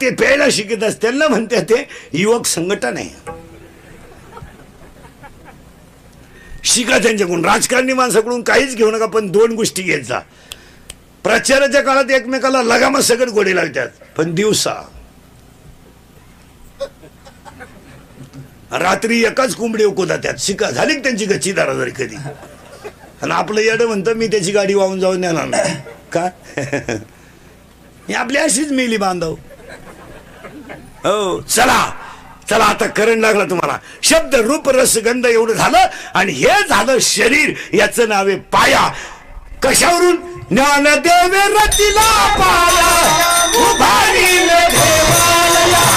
ते प्यायला शिकत असतात त्यांना म्हणतात ते युवक संघटन आहे. शिका त्यांच्याकडून. राजकारणी माणसाकडून काहीच घेऊ नका, पण दोन गोष्टी घेत जा. प्रचाराच्या काळात एकमेकाला लगामा सगळं गोडी लागतात, पण दिवसा रात्री एकाच कोंबडी उकवतात त्यात. शिका झाली त्यांची गच्ची दारादारी कधी. आणि आपलं येडं म्हणतं मी त्याची गाडी वाहून जाऊन देणार नाही का. ही आपली अशीच मेली बांधव. हो चला चला आता करंट लागला तुम्हाला. शब्द रूप रस गंध एवढं झालं आणि हे झालं शरीर. याचं नाव आहे पाया. कशावरून? ज्ञानदेवे रचिला पाया उभारीले देवालया.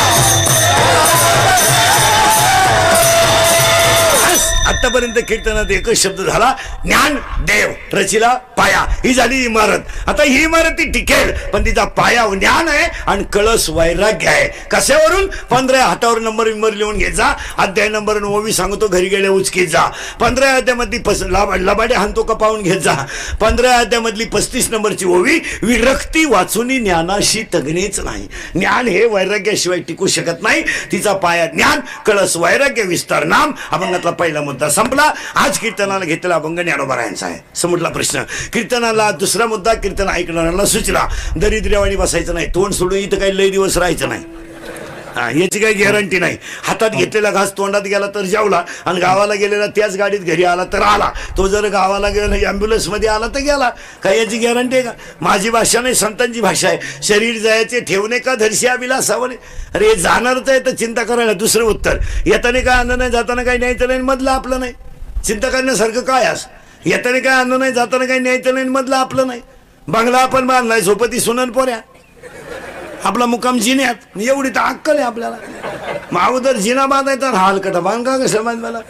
आतापर्यंत कीर्तनात एकच शब्द झाला, ज्ञान देव रचिला पाया. ही झाली इमारत. आता ही इमारत ती टिकेल, पण तिचा पाया ज्ञान आहे आणि कळस वैराग्य आहे. कशावरून? 15 हातावर नंबर लिहून घ्यायचा. अध्याय नंबर ओवी सांगतो, घरी गेले उचकीत जा. 15 अध्यामधली लबाडे हाणतो का पाहून घेत जा. 15 अध्यामधली 35 नंबरची ओवी, विरक्ती वाचून ज्ञानाशी तगणेच नाही. ज्ञान हे वैराग्याशिवाय टिकू शकत नाही. तिचा पाया ज्ञान, कळस वैराग्य, विस्तार नाम. अभंगातला पहिला मुद्दा संपला. आज कीर्तनाला घेतलेला अभंग ज्ञानोबा आहे. समजला प्रश्न. कीर्तनाला दुसरा मुद्दा, कीर्तन ऐकणाऱ्यांना सूचना. दरिद्र्यावाणी बसायचं नाही. तोंड सोडून इथं काही लय दिवस राहायचं नाही. याची काही गॅरंटी नाही. हातात घेतलेला घास तोंडात गेला तर जेवला, आणि गावाला गेलेला त्याच गाडीत घरी आला तर आला. तो जर गावाला गेला ॲम्ब्युलन्स मध्ये आला तर गेला. काय याची गॅरंटी आहे का? माझी भाषा नाही, संतांची भाषा आहे. शरीर जायचे ठेवणे का धरशी अभिलाषावणे. अरे जाणारच आहे तर चिंता करायला. दुसरं उत्तर, येताना काय अन्न नाही, जाताना काही न्यायचं नाही, मधलं आपलं नाही. चिंता करण्यासारखं काय अस? येताना काय अन्न नाही, जाताना काही न्यायचं नाही, मधलं आपलं नाही. बंगला आपण बांधलाय, झोपती सुनन पोऱ्या. आपला मुक्काम जिन्यात. एवढी तर अक्कल आहे आपल्याला. मावदर जिना बांधायचा, हालकटा बांधका कसं बांधला.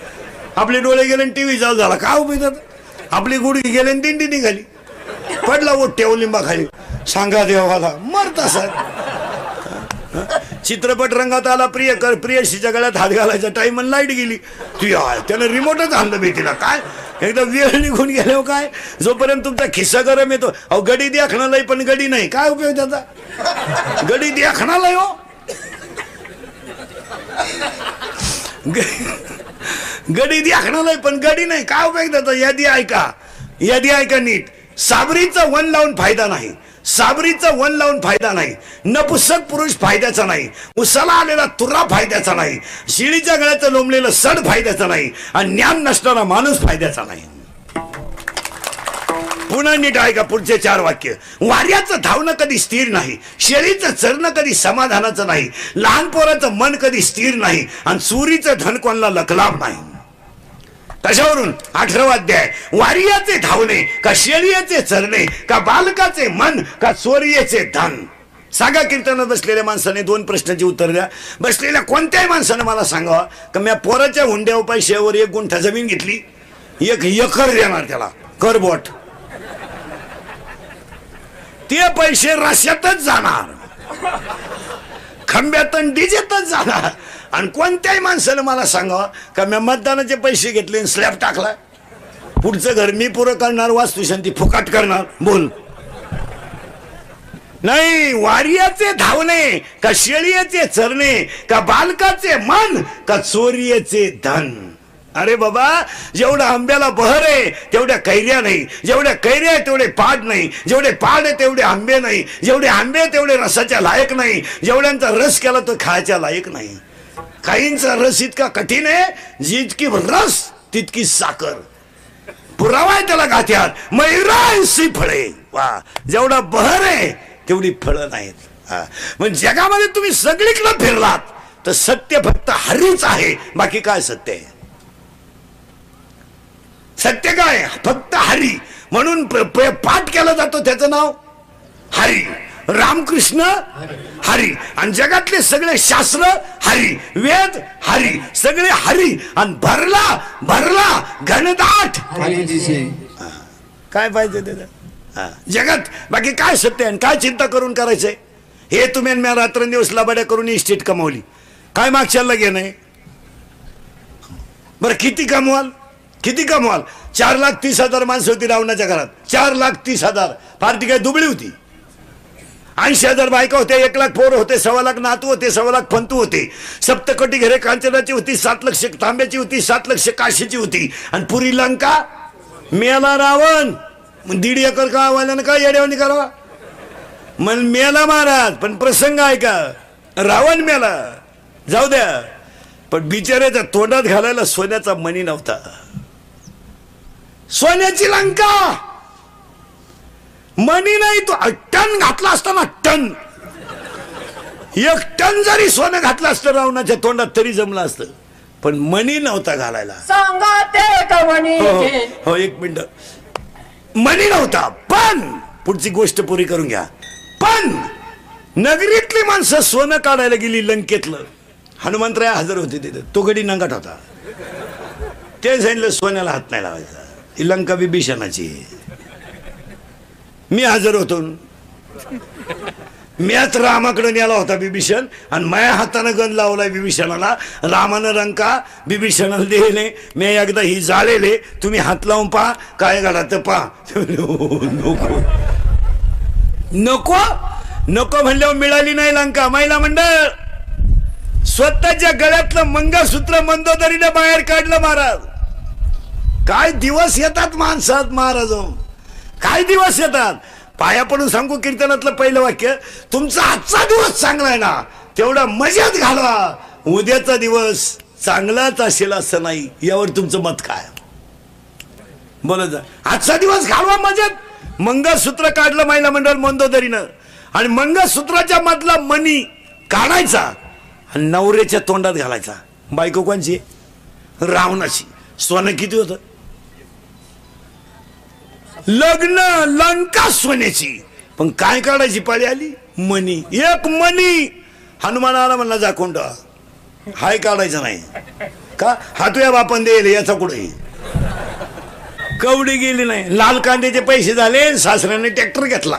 आपले डोळे गेले टीव्ही चालू झाला, का उपयोग? आपली गुडघी गेले दिंडी निघाली, पडला ओट्या लिंबा खाली. सांगा देवाला मरता सर. चित्रपट रंगात आला, प्रियशीच्या गळ्यात हात घालायचा टाइम, लाईट गेली. त्यानं रिमोटच आणलं भीतीला. काय एकदा वेळ निघून गेलो काय, जोपर्यंत तुमचा खिस्सा गरम येतो. अहो गडी द्याखणालाय पण गडी नाही, काय उपयोग त्याचा? गडी द्याखणालाय हो, गडी द्याखणालाय पण गडी नाही, काय उपयोग त्याचा? यादी ऐका, यादी ऐका नीट. साबरीचा वन लावून फायदा नाही, साबरीचा वन लावून फायदा नाही. नपुसक पुरुष फायद्याचा नाही, उसाला आलेला तुरा फायद्याचा नाही, शिळीच्या गळ्याचं लोंबलेलं सड फायद्याचा नाही, आणि ज्ञान नसणारा माणूस फायद्याचा नाही. पुन्हा नीट ऐका पुढचे 4 वाक्य. वाऱ्याचं धावणं कधी स्थिर नाही, शेळीचं चरणं कधी समाधानाचं नाही, लहान पोराचं मन कधी स्थिर नाही, आणि चोरीचं धन कोणाला लखलाभ नाही. कशावरून? 18वा अध्याय. वारियाचे धावणे का शेळीचे चरणे, का बालकाचे मन का चोरीचे धन. सांगा कीर्तनात बसलेल्या माणसाने 2 प्रश्नाची उत्तर द्या. बसलेल्या कोणत्याही माणसाने मला सांगावा का मी पोराच्या हुंड्या पैशावर 1 गुंठा जमीन घेतली, 1 एकर देणार त्याला करबोट. ते पैसे रश्यातच जाणार, खंब्यात डीजेतच जाणार. आणि कोणत्याही माणसाने मला सांगावं का मी मतदानाचे पैसे घेतले आणि स्लॅब टाकला, पुढचं घर मी पुरं करणार, वास्तुशांती फुकाट करणार. बोल. नाही. वारियाचे धावणे का शेळीचे चरणे, का बालकाचे मन का चोरीचे धन. अरे बाबा, जेवढा आंब्याला बहर आहे तेवढ्या कैऱ्या नाही, जेवढ्या कैऱ्या आहे तेवढे पाड नाही, जेवढे पाड आहे तेवढे आंबे नाही, जेवढे आंबे तेवढे रसाच्या लायक नाही, जेवढ्यांचा रस केला तो खायच्या लायक नाही. काहींचा रस इतका कठीण आहे, जितकी रस तितकी साखर. पुरावा आहे त्याला गाठ्यात, मैरासी फळे. वा, जेवढा बहर आहे तेवढी फळं नाहीत. मग जगामध्ये तुम्ही सगळीकडे फिरलात तर सत्य फक्त हरीच आहे, बाकी काय सत्य आहे? सत्य काय? फक्त हरी. म्हणून पाठ केला जातो त्याचं नाव हरी. रामकृष्ण हरी. आणि जगातले सगळे शास्त्र हरी, वेद हरी, सगळे हरी. आणि भरला भरला घनदाट काय पाहिजे त्याला जगात? बाकी काय सत्य आणि काय चिंता करून करायचंय? हे तुम्ही मी रात्रंदिवस लबाड्या करून इस्टेट कमावली, काय मागच्याला घे नाही. बरं किती कमवाल? किती कमवाल? 4,30,000 माणसं होती रावणाच्या घरात. 4,30,000. पार्टी काय दुबळी होती? 80,000 बायका होते, 1 लाख पोरं होते, 1.25 लाख नातू होते, 1.25 लाख पंतू होते, सप्तकोटी घरे कांचनाची होती, 7 लक्ष तांब्याची होती, 7 लक्ष काशीची होती, आणि पुरी लंका मेला रावण. 1.5 एकर का वाल्यानं का येड्यावानी करावा मग मेला महाराज. पण प्रसंग आहे का, रावण मेला जाऊ द्या, पण बिचाऱ्याच्या तोंडात घालायला सोन्याचा मणी नव्हता. सोन्याची लंका मणी नाही, तो टन घातला असताना टन, 1 टन जरी सोनं घातलं असतं रावणाच्या तोंडात तरी जमलं असतं, पण मणी नव्हता घालायला. सांगा ते का मणी. हो 1 मिनिट, मणी नव्हता. पण पुढची गोष्ट पुरी करून घ्या. पण नगरीतली माणसं सोनं काढायला गेली लंकेतलं. हनुमंतराय हजर होते तिथे, तो गडी नंगाट होता. ते सांगितलं सोन्याला हात नाही लावायचा, ही लंका विभीषणाची. मी हजर होतो, मीच रामाकडे नेला होता विभीषण, आणि माझ्या हातानं गण लावलाय विभीषणाला. रामानं लंका विभीषणाला दिले, मी एकदा ही जाळेले, तुम्ही हात लावून पहा काय घडात पहा. नको नको नको म्हणल्यावर मिळाली नाही लंका. महिला मंडळ स्वतःच्या गळ्यातलं मंगळसूत्र मंदोदरीने बाहेर काढलं महाराज. काय दिवस येतात माणसात महाराज, काय दिवस येतात. पाया पडून सांगू कीर्तनातलं पहिलं वाक्य, तुमचा आजचा दिवस चांगला आहे ना तेवढा मजेत घालवा, उद्याचा दिवस चांगलाच असेल असं नाही. यावर तुमचं मत काय बोला जा. आजचा दिवस घालवा मजेत. मंगळसूत्र काढलं महिला मंडळ मंदोदरीनं, आणि मंगळसूत्राच्या मधला मणी काढायचा आणि नवऱ्याच्या तोंडात घालायचा. बायको कोणची, रावणाची. सोनं किती होतं, लग्न लंका सोन्याची, पण काय काढायची पाळी आली, मणी. 1 मणी. हनुमान आला म्हणला जा कोंड, हाय काढायचा नाही का, हा तुझ्या बापन देईल याचा कुठे. कवडी गेली नाही. लाल कांद्याचे पैसे झाले, सासऱ्याने ट्रॅक्टर घेतला.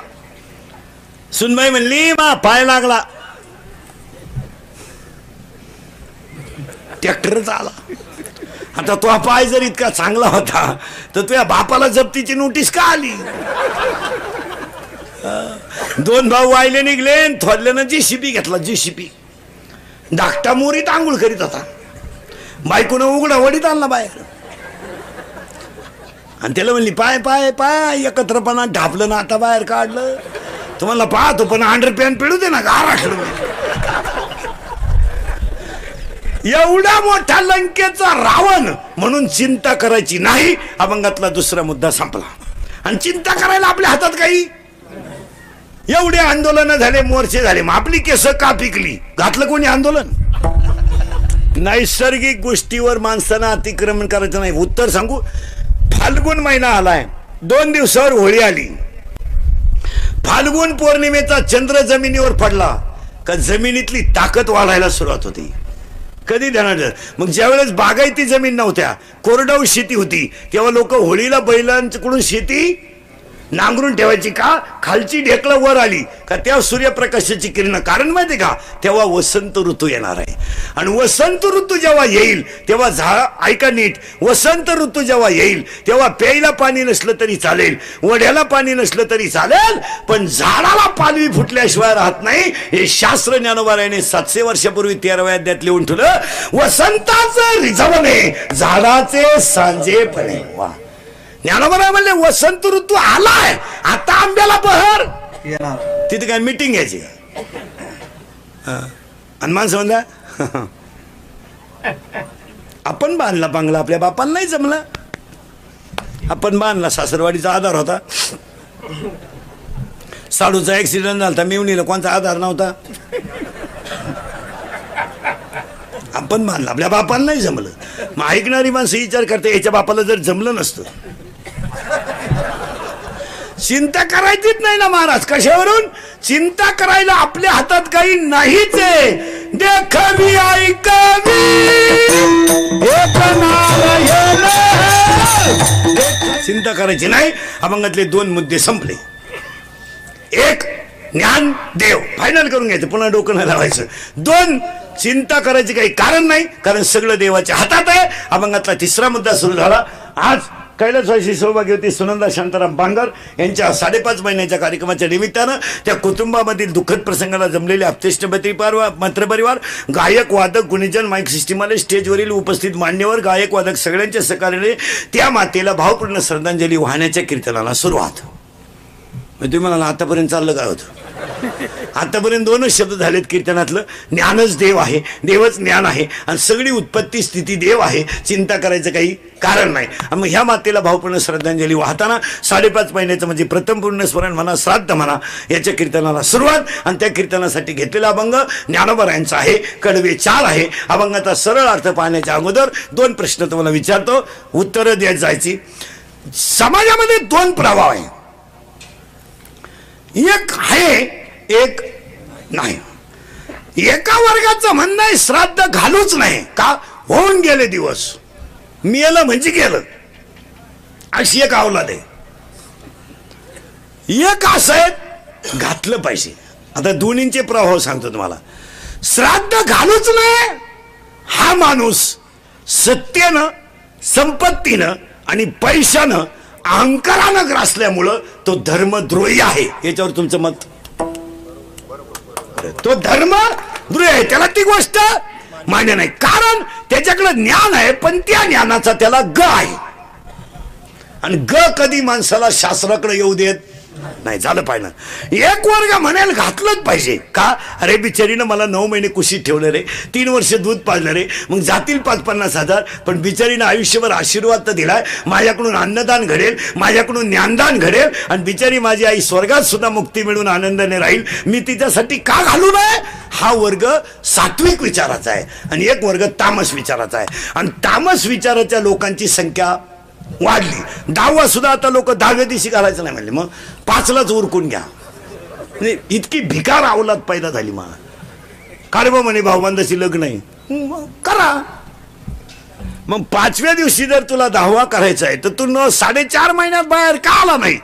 सुनबाई म्हणली मा पाय लागला, ट्रॅक्टरच आला. आता तो पाय जर इतका चांगला होता तर तुझ्या बापाला जप्तीची नोटीस का आली. 2 भाऊ वायले निघले, थोरल्यानं JCB घेतला. JCB धाकटा मोरीत आंघोळ करीत होता, बायकोनं उघडा वडीत आणला बाहेर, आणि त्याला म्हणली पाय पाय पाय. एकत्रपणा ढापलं ना आता बाहेर काढलं. तुम्हाला पाहतो पण अंडरपॅन्ट पिळू दे ना, गाराठलं. एवढा मोठा लंकेचा रावण म्हणून चिंता करायची नाही. अभंगातला दुसरा मुद्दा संपला. आणि चिंता करायला आपल्या हातात काही. एवढे आंदोलन झाले, मोर्चे झाले, मग आपली केस का पिकली, घातलं कोणी आंदोलन. नैसर्गिक गोष्टीवर माणसानं अतिक्रमण करायचं नाही. उत्तर सांगू, फाल्गुन महिना आलाय, 2 दिवसावर होळी आली. फाल्गुन पौर्णिमेचा चंद्र जमिनीवर पडला का जमिनीतली ताकद वाढायला सुरुवात होती. कधी ध्यानात. मग ज्यावेळेस बागायती जमीन नव्हत्या, कोरडवाहू शेती होती, तेव्हा लोक होळीला बैलांकडून शेती नांगरून ठेवायची. का, खालची ढेकळं वर आली का त्या सूर्यप्रकाशाची किरण. कारण माहिती का, तेव्हा वसंत ऋतू येणार आहे. आणि वसंत ऋतू जेव्हा येईल तेव्हा ऐका नीट, वसंत ऋतू जेव्हा येईल तेव्हा प्यायला पाणी नसलं तरी चालेल, वड्याला पाणी नसलं तरी चालेल, पण झाडाला पालवी फुटल्याशिवाय राहत नाही. हे शास्त्र ज्ञानोबारायाने 700 वर्षापूर्वी 13व्या अध्यायात लिहून ठेवलं. वसंताचं रिझवणे झाडाचे सांजेपणे. वा, ज्ञानोबा म्हणले वसंत ऋतू आलाय, आता आंब्याला बहर. तिथे काय मीटिंग घ्यायची, आणि माणसं म्हणला आपण बांधला बांगला, आपल्या बापाला नाही जमला. आपण बांधला, सासरवाडीचा आधार होता. साडूचा ऍक्सिडेंट झाला, मिवणीला कोणता आधार नव्हता. आपण बांधला, आपल्या बापाला नाही जमलं. मग ऐकणारी माणसं विचार करते, याच्या बापाला जर जमलं नसतं. चिंता करायचीच नाही ना महाराज. कशावरून चिंता करायला आपल्या हातात काही नाहीच आहे. देखवी ऐकवी चिंता करायची नाही. अभंगातले 2 मुद्दे संपले. 1 ज्ञान देव, फायनल करून घ्यायचं, पुन्हा डोकं नाही लावायचं. 2 चिंता करायची काही कारण नाही, कारण सगळं देवाच्या हातात आहे. अभंगातला 3रा मुद्दा सुरू झाला. आज कैलासवासी सहभागी होती सुनंदा शांताराम बांगर यांच्या 5.5 महिन्याच्या कार्यक्रमाच्या निमित्तानं त्या कुटुंबामधील दुःखद प्रसंगाला जमलेले आपतेष्ट मित्रपरिवार, गायक वादक गुणीजन, माईक सिस्टीमवाले, स्टेजवरील उपस्थित मान्यवर, गायक वादक सगळ्यांच्या सहकार्याने त्या मातेला भावपूर्ण श्रद्धांजली वाहण्याच्या कीर्तनाला सुरुवात. तुम्ही म्हणाला आतापर्यंत चाललं काय होतं? आतापर्यंत 2च शब्द झालेत कीर्तनातलं. ज्ञानच देव आहे, देवच ज्ञान आहे आणि सगळी उत्पत्ती स्थिती देव आहे, चिंता करायचं काही कारण नाही. मग ह्या मातेला भावपूर्ण श्रद्धांजली वाहताना 5.5 महिन्याचं म्हणजे प्रथम पूर्ण स्मरण म्हणा, श्राद्ध म्हणा, याच्या कीर्तनाला सुरुवात. आणि त्या कीर्तनासाठी घेतलेला अभंग ज्ञानोबरायांचा आहे, कडवे 4 आहे. अभंगाचा सरळ अर्थ पाहण्याच्या अगोदर 2 प्रश्न तुम्हाला विचारतो, उत्तरं द्यायची जायची. समाजामध्ये 2 प्रभाव आहे, एक आहे एक नाही. एका वर्गाचं म्हणणं आहे श्राद्ध घालूच नाही का, होऊन गेले दिवस, मेलं म्हणजे गेलं, अशी एक अवलाद आहे. एक असं आहे घातलं पाहिजे. आता दोन्हींचे प्रभाव सांगतो तुम्हाला. श्राद्ध घालूच नाही हा माणूस सत्तेनं, संपत्तीनं आणि पैशानं, अहंकारानं ग्रासल्यामुळं तो धर्मद्रोही आहे. याच्यावर तुमचं मत? तो धर्मद्रोही आहे, त्याला ती गोष्ट मान्य नाही. कारण त्याच्याकडे ज्ञान आहे, पण त्या ज्ञानाचा त्याला ग आहे. आणि ग कधी माणसाला शास्त्राकडे येऊ देत नाही. झालं पाहिजे. एक वर्ग म्हणेल घातलंच पाहिजे का, अरे बिचारीनं मला 9 महिने कुशीत ठेवलं रे, 3 वर्ष दूध पाजलं रे, मग जातील 5-50 हजार, पण बिचारीनं आयुष्यभर आशीर्वाद तर दिलाय, माझ्याकडून अन्नदान घडेल, माझ्याकडून ज्ञानदान घडेल, आणि बिचारी माझी आई स्वर्गात सुद्धा मुक्ती मिळून आनंदाने राहील, मी तिच्यासाठी का घालू नये. हा वर्ग सात्विक विचाराचा आहे आणि एक वर्ग तामस विचाराचा आहे. आणि तामस विचाराच्या लोकांची संख्या वाढली. 10वा सुद्धा आता लोक 10व्या दिवशी घालायचं नाही म्हणले, मग 5लाच उरकून घ्या. म्हणजे इतकी भिकार अवलाद पैदा झाली. मग काढबा म्हणे भाऊबंदाची लग्न आहे, करा. मग 5व्या दिवशी जर तुला 10वा करायचा आहे तर तू 4.5 महिन्यात बाहेर का आला नाही?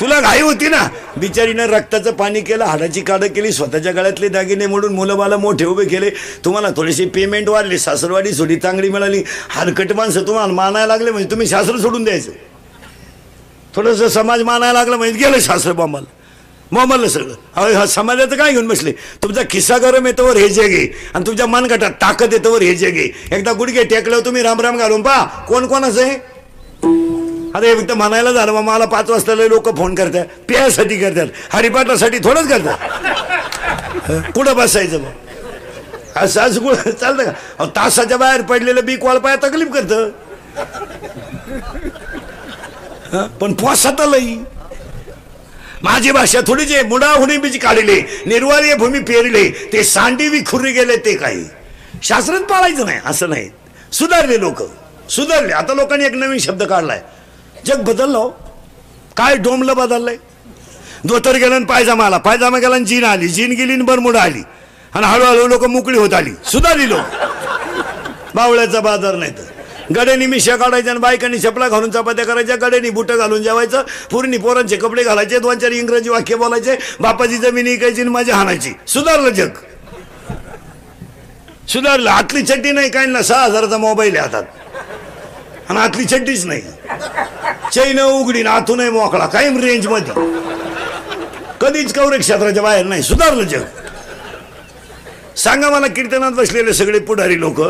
तुला घाई होती ना. बिचारीनं रक्ताचं पाणी केलं, हाडाची काढं केली, स्वतःच्या गळ्यातले दागिने मोडून मुलं बाला मोठे उभे केले, तुम्हाला थोडीशी पेमेंट वाढली, सासरवाडी थोडी चांगली मिळाली, हलकट माणसं तुम्हाला मानायला लागले म्हणजे तुम्ही शास्त्र सोडून द्यायचं. थोडंसं समाज मानायला लागलं म्हणजे गेलं शास्त्र बोंबाला सगळं. अहो हा समाजाचं काय घेऊन बसले? तुमचा खिस्सा गरम येतोवर हे जग आहे आणि तुमच्या मनगटात ताकद येतोवर हे जग आहे. एकदा गुडघे टेकल्यावर तुम्ही रामराम घालून पहा कोण कोणाचं आहे. अरे एकदम म्हणायला झालं मग मला 5 वाजता लोक फोन करतात, प्यासाठी करतात, हरिपाठासाठी थोडंच करतात. कुठं बसायचं मग असं कुठं चालतं का? तासाच्या बाहेर पडलेलं बी वाळपाया तकलीफ करतं, पण पोसात लई. माझी भाषा थोडी जे मुडा हुणी बीज काढले, निर्वाळी भूमी पेरले, ते सांडी विखुरी गेले, ते काही शास्त्रात पाळायचं नाही असं नाही. सुधारले लोक, सुधारले. आता लोकांनी एक नवीन शब्द काढलाय, जग बदललं. काय डोमलं बदललंय? धोतर गेलं आणि पायजामा आला, पायजामा गेला आणि जीन आली, जीन गेली आणि बरमुडा आली, आणि हळूहळू लोक मोकळी होत आली. सुधारली लोक. बावळ्याचा बाजार नाही तर गड्यानी मिशा काढायच्या आणि बायकांनी चपला घालून चपात्या करायच्या, गड्यानी बुटं घालून जेवायचं, पूर्णी पोरांचे कपडे घालायचे, 2-4 इंग्रजी वाक्य बोलायचे, बापाची जमीन इकायची आणि माझी हाणायची. सुधारलं जग, सुधारलं. आतली चड्डी नाही काय ना, 6,000चा मोबाईल आहे हातात आणि आतली चड्डीच नाही, चैन उघडी ना आतूनही मोकळा, कायम रेंज मध्ये, कधीच कवरे क्षेत्राच्या बाहेर नाही. सुधारलं जग. सांगा मला, कीर्तनात बसलेले सगळे पुढारी लोक,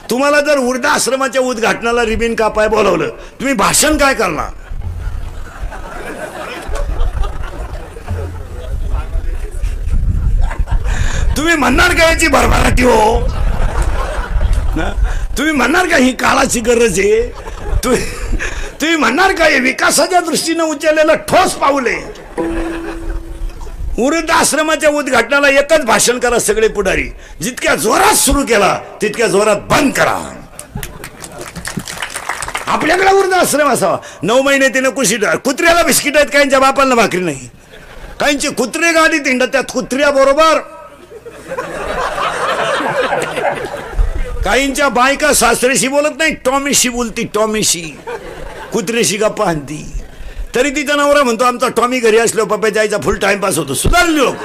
तुम्हाला जर वृद्धाश्रमाच्या उद्घाटनाला रिबीन कापाय बोलावलं, तुम्ही भाषण काय करणार? तुम्ही म्हणणार का याची भरभराटी हो? तुम्ही म्हणणार का ही काळाची गरज आहे? तुम्ही म्हणणार का हे विकासाच्या दृष्टीने उचललेलं ठोस पाऊल आहे? वृद्धाश्रमाच्या उद्घाटनाला एकच भाषण करा सगळे पुढारी, जितक्या जोरात सुरू केला तितक्या जोरात बंद करा. आपल्याकडे वृद्धाश्रम असावा. 9 महिने तिने कुशीत, कुत्र्याला बिस्किट आहेत, काहींच्या बापाला भाकरी नाही, काहींचे कुत्रे गाडीत हिंडत, त्यात कुत्र्या बरोबर. काहींच्या बायका सासऱ्याशी बोलत नाही, टॉमीशी बोलती, टॉमीशी, कुत्र्याशी गप्पा आणती. तरी तिचा नवरा म्हणतो आमचा टॉमी घरी असलो पप्पा जायचा फुल टाइमपास होतो. सुधारले लोक.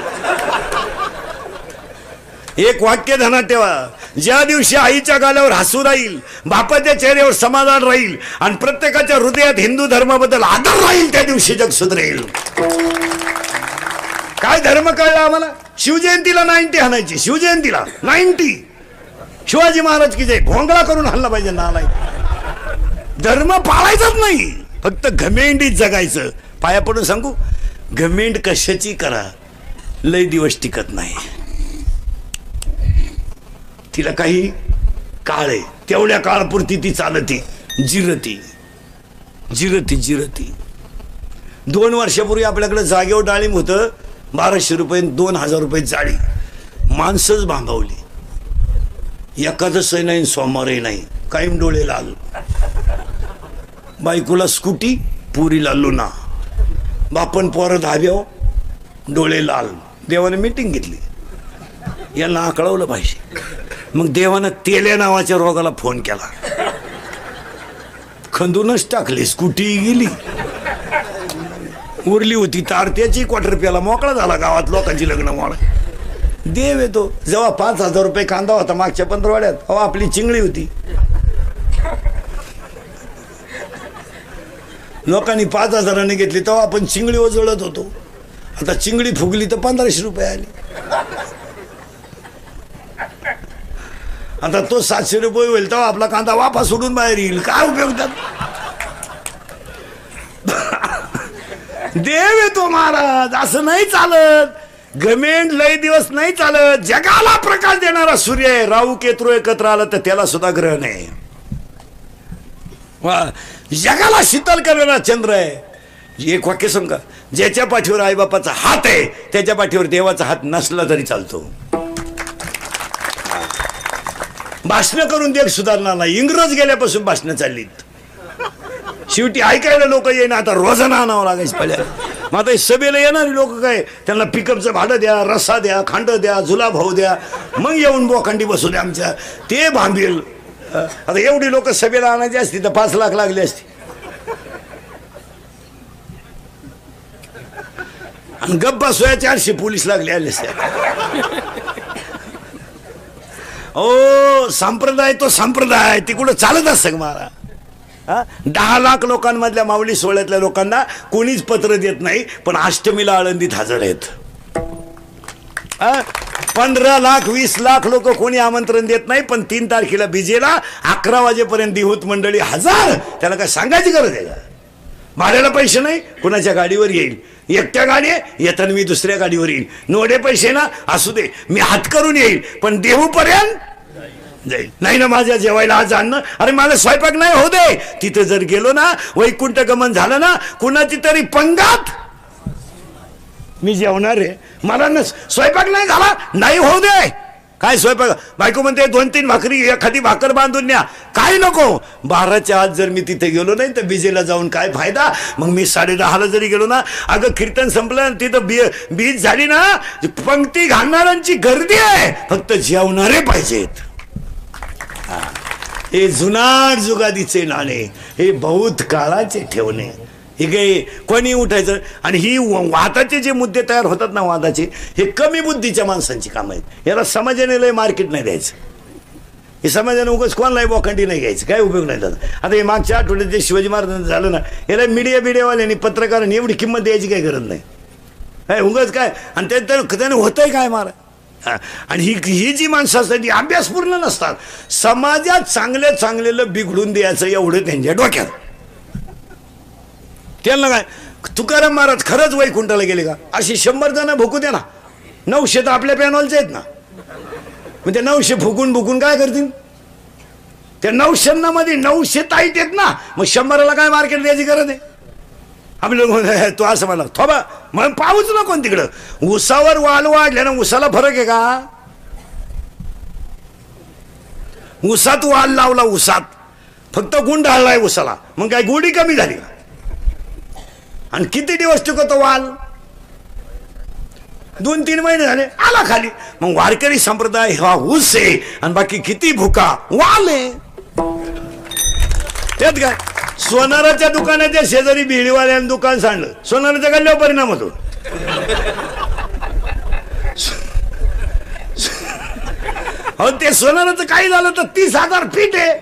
एक वाक्य ध्यानात ठेवा, ज्या दिवशी आईच्या गालावर हसू राहील, बापाच्या चेहऱ्यावर समाधान राहील आणि प्रत्येकाच्या हृदयात हिंदू धर्माबद्दल आदर राहील, त्या दिवशी जग सुधरेल. काय धर्म कळला आम्हाला? शिवजयंतीला 90 हाणायची, शिवजयंतीला 90. शिवाजी महाराज की जय भोंगळा करून हल्ला पाहिजे. नालायक. धर्म पाळायचाच नाही, फक्त घमेंडीत जगायचं. पाया पडून सांगू, घमेंड कशाची करा, लय दिवस टिकत नाही. तिला काही काळ आहे, तेवढ्या काळापुरती ती चालती, जिरती जिरती जिरती. 2 वर्षापूर्वी आपल्याकडे जागेवर डाळिंब होतं 1200 रुपये, 2000 रुपये जाळी. माणसंच भांबावली. एकादशही नाही, सोमवारही नाही, कायम डोळे लाल. बायकोला स्कूटी, पुरीला लुना. बापन पोरं धाब्याव, डोळे लाल. देवाने मीटिंग घेतली, यांना आकळवलं पाहिजे. मग देवानं तेल्या नावाच्या रोगाला फोन केला, खंदूनच टाकले. स्कूटी गेली, उरली होती तार त्याची क्वार्टर प्याला मोकळा झाला. गावात लोकांची लग्न मोड. देव येतो. जेव्हा 5000 रुपये कांदा होता मागच्या 15 अहो आपली चिंगळी होती. लोकांनी 5000 घेतली, तेव्हा आपण चिंगळी ओजळत होतो. आता चिंगळी फुगली तर 1500 रुपये आली. आता तो 700 रुपये होईल, तेव्हा आपला कांदा वापा सोडून बाहेर येईल. काय उपयोग त्यात? देव येतो महाराज. असं नाही चालत. घमेंड लय दिवस नाही चालत. जगाला प्रकाश देणारा सूर्य आहे. राहू केतू एकत्र आला तर त्याला सुद्धा ग्रहण आहे. जगाला शीतल करणारा चंद्र आहे. एक वाक्य सांगा, ज्याच्या पाठीवर आईबापाचा हात आहे त्याच्या पाठीवर देवाचा हात नसला तरी चालतो. भाषण करून देख सुधारणार नाही. इंग्रज गेल्यापासून भाषणं चाललीत. शेवटी ऐकायला लोक येईना. आता रोजाना आणावं लागायचं पहिल्या. मग आता सभेला येणारी लोक काय, त्यांना पिकअपचं भाडं द्या, रस्सा द्या, खांड द्या, जुला भाऊ द्या, मग येऊन बोखंडी बसू द्या आमच्या, ते भांबेल. आता एवढी लोक सभेला आणायची असती तर 5 लाख लागली असती. आणि गप्पा सोया 400 पोलीस लागले आले असते. ओ संप्रदाय तो संप्रदाय, तिकडं चालत असतं का महाराज? 10 लाख लोकांमधल्या माऊली सोहळ्यातल्या लोकांना कोणीच पत्र देत नाही, पण अष्टमीला आळंदीत हजर आहेत. 15 लाख 20 लाख लोक कोणी आमंत्रण देत नाही, पण 3 तारखेला बीजेला 11 वाजेपर्यंत दिहूत मंडळी हजर. त्याला काय सांगायची गरज आहे का? भाड्याला पैसे नाही, कुणाच्या गाडीवर येईल. एकट्या गाडी येताना मी दुसऱ्या गाडीवर येईल. नोडे पैसे ना असू दे, मी हात करून येईल, पण देहूपर्यंत जाईल. नाही ना माझ्या जेवायला आज आणणं. अरे मला स्वयंपाक नाही होऊ दे. तिथे जर गेलो ना, वैकुंठ गमन झालं ना, कुणाची तरी पंगात मी जेवणार आहे. मला न स्वयंपाक नाही झाला, नाही होऊ दे. काय स्वयंपाक? बायको म्हणते 2-3 भाकरी, एखादी भाकर बांधून न्या. काय नको. 12च्या आत जर मी तिथे गेलो नाही तर बीजेला जाऊन काय फायदा? मग मी 10:30ला जरी गेलो ना, अगं कीर्तन संपलं, तिथं बीज झाली ना, पंक्ती घालणाऱ्यांची गर्दी आहे, फक्त जेवणारे पाहिजेत. हे जुनाट जुगादीचे नाणे, हे बहुत काळाचे ठेवणे. हे काही कोणी उठायचं. आणि ही वादाचे जे मुद्दे तयार होतात ना, वादाचे, हे कमी बुद्धीच्या माणसांची काम आहेत. याला समाजाने लय मार्केट नाही द्यायचं. हे समाजाने उगाच कोणालाही बोखंडी नाही घ्यायचं, काय उपयोग नाही त्याचा. आता हे मागच्या आठवड्यात जे शिवाजी महाराजांचं झालं ना, याला मीडियावाल्यांनी, पत्रकारांनी एवढी किंमत द्यायची काही गरज नाही. काय उगाच काय. आणि त्याने होतंय काय महाराज. आणि ही जी माणसं असतात ती अभ्यासपूर्ण नसतात. समाजात चांगलेलं बिघडून द्यायचं एवढं त्यांच्या डोक्यात. त्यांना काय, तुकाराम महाराज खरंच वैकुंठाला गेले का? अशी 100 जण भुकू दे ना. 900 तर आपल्या पॅनॉलचे आहेत ना. मग त्या 900 फुकून काय करतील? त्या 900 मध्ये 900 ताईट आहेत ना. मग 100ला काय मार्केट द्यायची गरज आहे? आपलं तो असं म्हणा थोबा मग पाहूच ना कोण तिकडं. उसावर वाल वाढल्या ना, उसाला फरक आहे का? उसात वाल लावला, उसात फक्त गुंड हळलाय उसाला, मग काय गुढी कमी झाली का? आणि किती दिवस टिकतो वाल? 2-3 महिने झाले, आला खाली. मग वारकरी संप्रदाय हा ऊस आहे आणि बाकी किती भुका वाल आहे. त्यात काय, सोनाराच्या दुकानाच्या शेजारी बिडीवाल्यानं दुकान सांडलं, सोनाराच्या गल्ल्यावर परिणाम होतो. अहो ते सोनाराचं काही झालं तर 30,000 फीट आहे,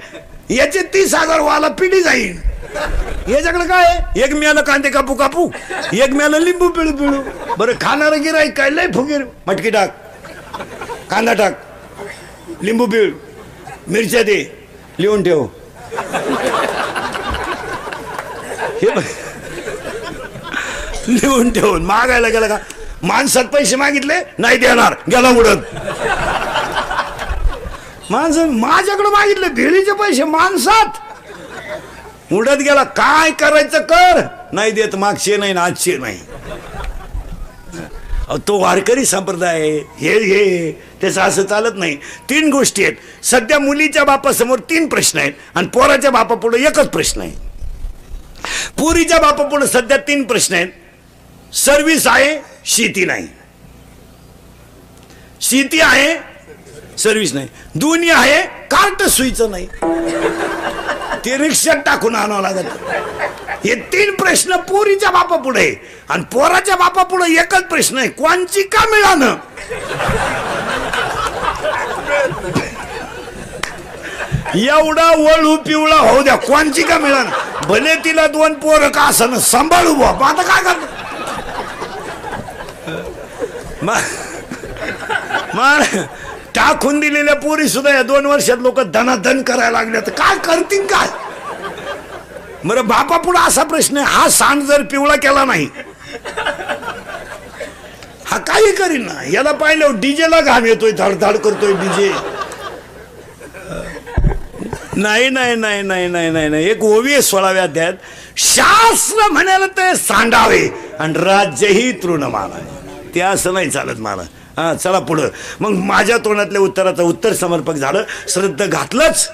याचे 30,000 वाला पिढी जाईल. याच्याकडे काय आहे? एक मिळालं कांदे कापू कापू, एक मिळालं लिंबू पिळू पिळू. बरं खाणारं गिराईक काय लय फुगीर, मटकी टाक, कांदा टाक, लिंबू पिळ, मिरच्या दे, लिहून ठेव. लिहून ठेवून मागायला गेला का? माणसात पैसे मागितले नाही देणार, गेला उडत. माणसं माझ्याकडे मागितले भेळीचे पैसे, माणसात उडत गेला. काय करायचं कर, नाही देत, मागचे नाही आजचे नाही. तो वारकरी संप्रदाय हे त्याचं असं चालत नाही. 3 गोष्टी आहेत सध्या. मुलीच्या बापासमोर 3 प्रश्न आहेत आणि पोराच्या बापापुढे एकच प्रश्न आहे. पुरीच्या बापापुढे सध्या 3 प्रश्न आहेत. सर्व्हिस आहे, शेती नाही. शेती आहे, सर्व्हिस नाही. दोन्ही आहे, कार्ट सुईचं नाही, ते रिक्षात टाकून आणावं लागत. हे 3 प्रश्न पोरीच्या बापा पुढे आणि पोराच्या बापा पुढे एकच प्रश्न आहे, कोणची का मिळालं. एवढा वळू पिवळा होऊ द्या, कोणची का मिळालं. भले तिला 2 पोरं का असं सांभाळू बाबा, आता काय करत. टाकून दिलेल्या पोरी सुद्धा या 2 वर्षात लोक धनाधन करायला लागले, तर काय करतील काय. बरं बापा पुढे असा प्रश्न आहे, हा सांड जर पिवळा केला नाही हा काही करीन ना. याला पाहिलं डीजेला घाम येतोय, धडधड करतोय डीजे. नाही नाही नाही नाही नाही नाही नाही. एक ओवी आहे 16व्या अध्यायात, शास्त्र म्हणाल ते सांडावे आणि राज्यही तृणमानावे. ते असं नाही चालत मला. हा चला पुढं. मग माझ्या तोंडातल्या उत्तराचं उत्तर समर्पक झालं. श्रद्धा घातलंच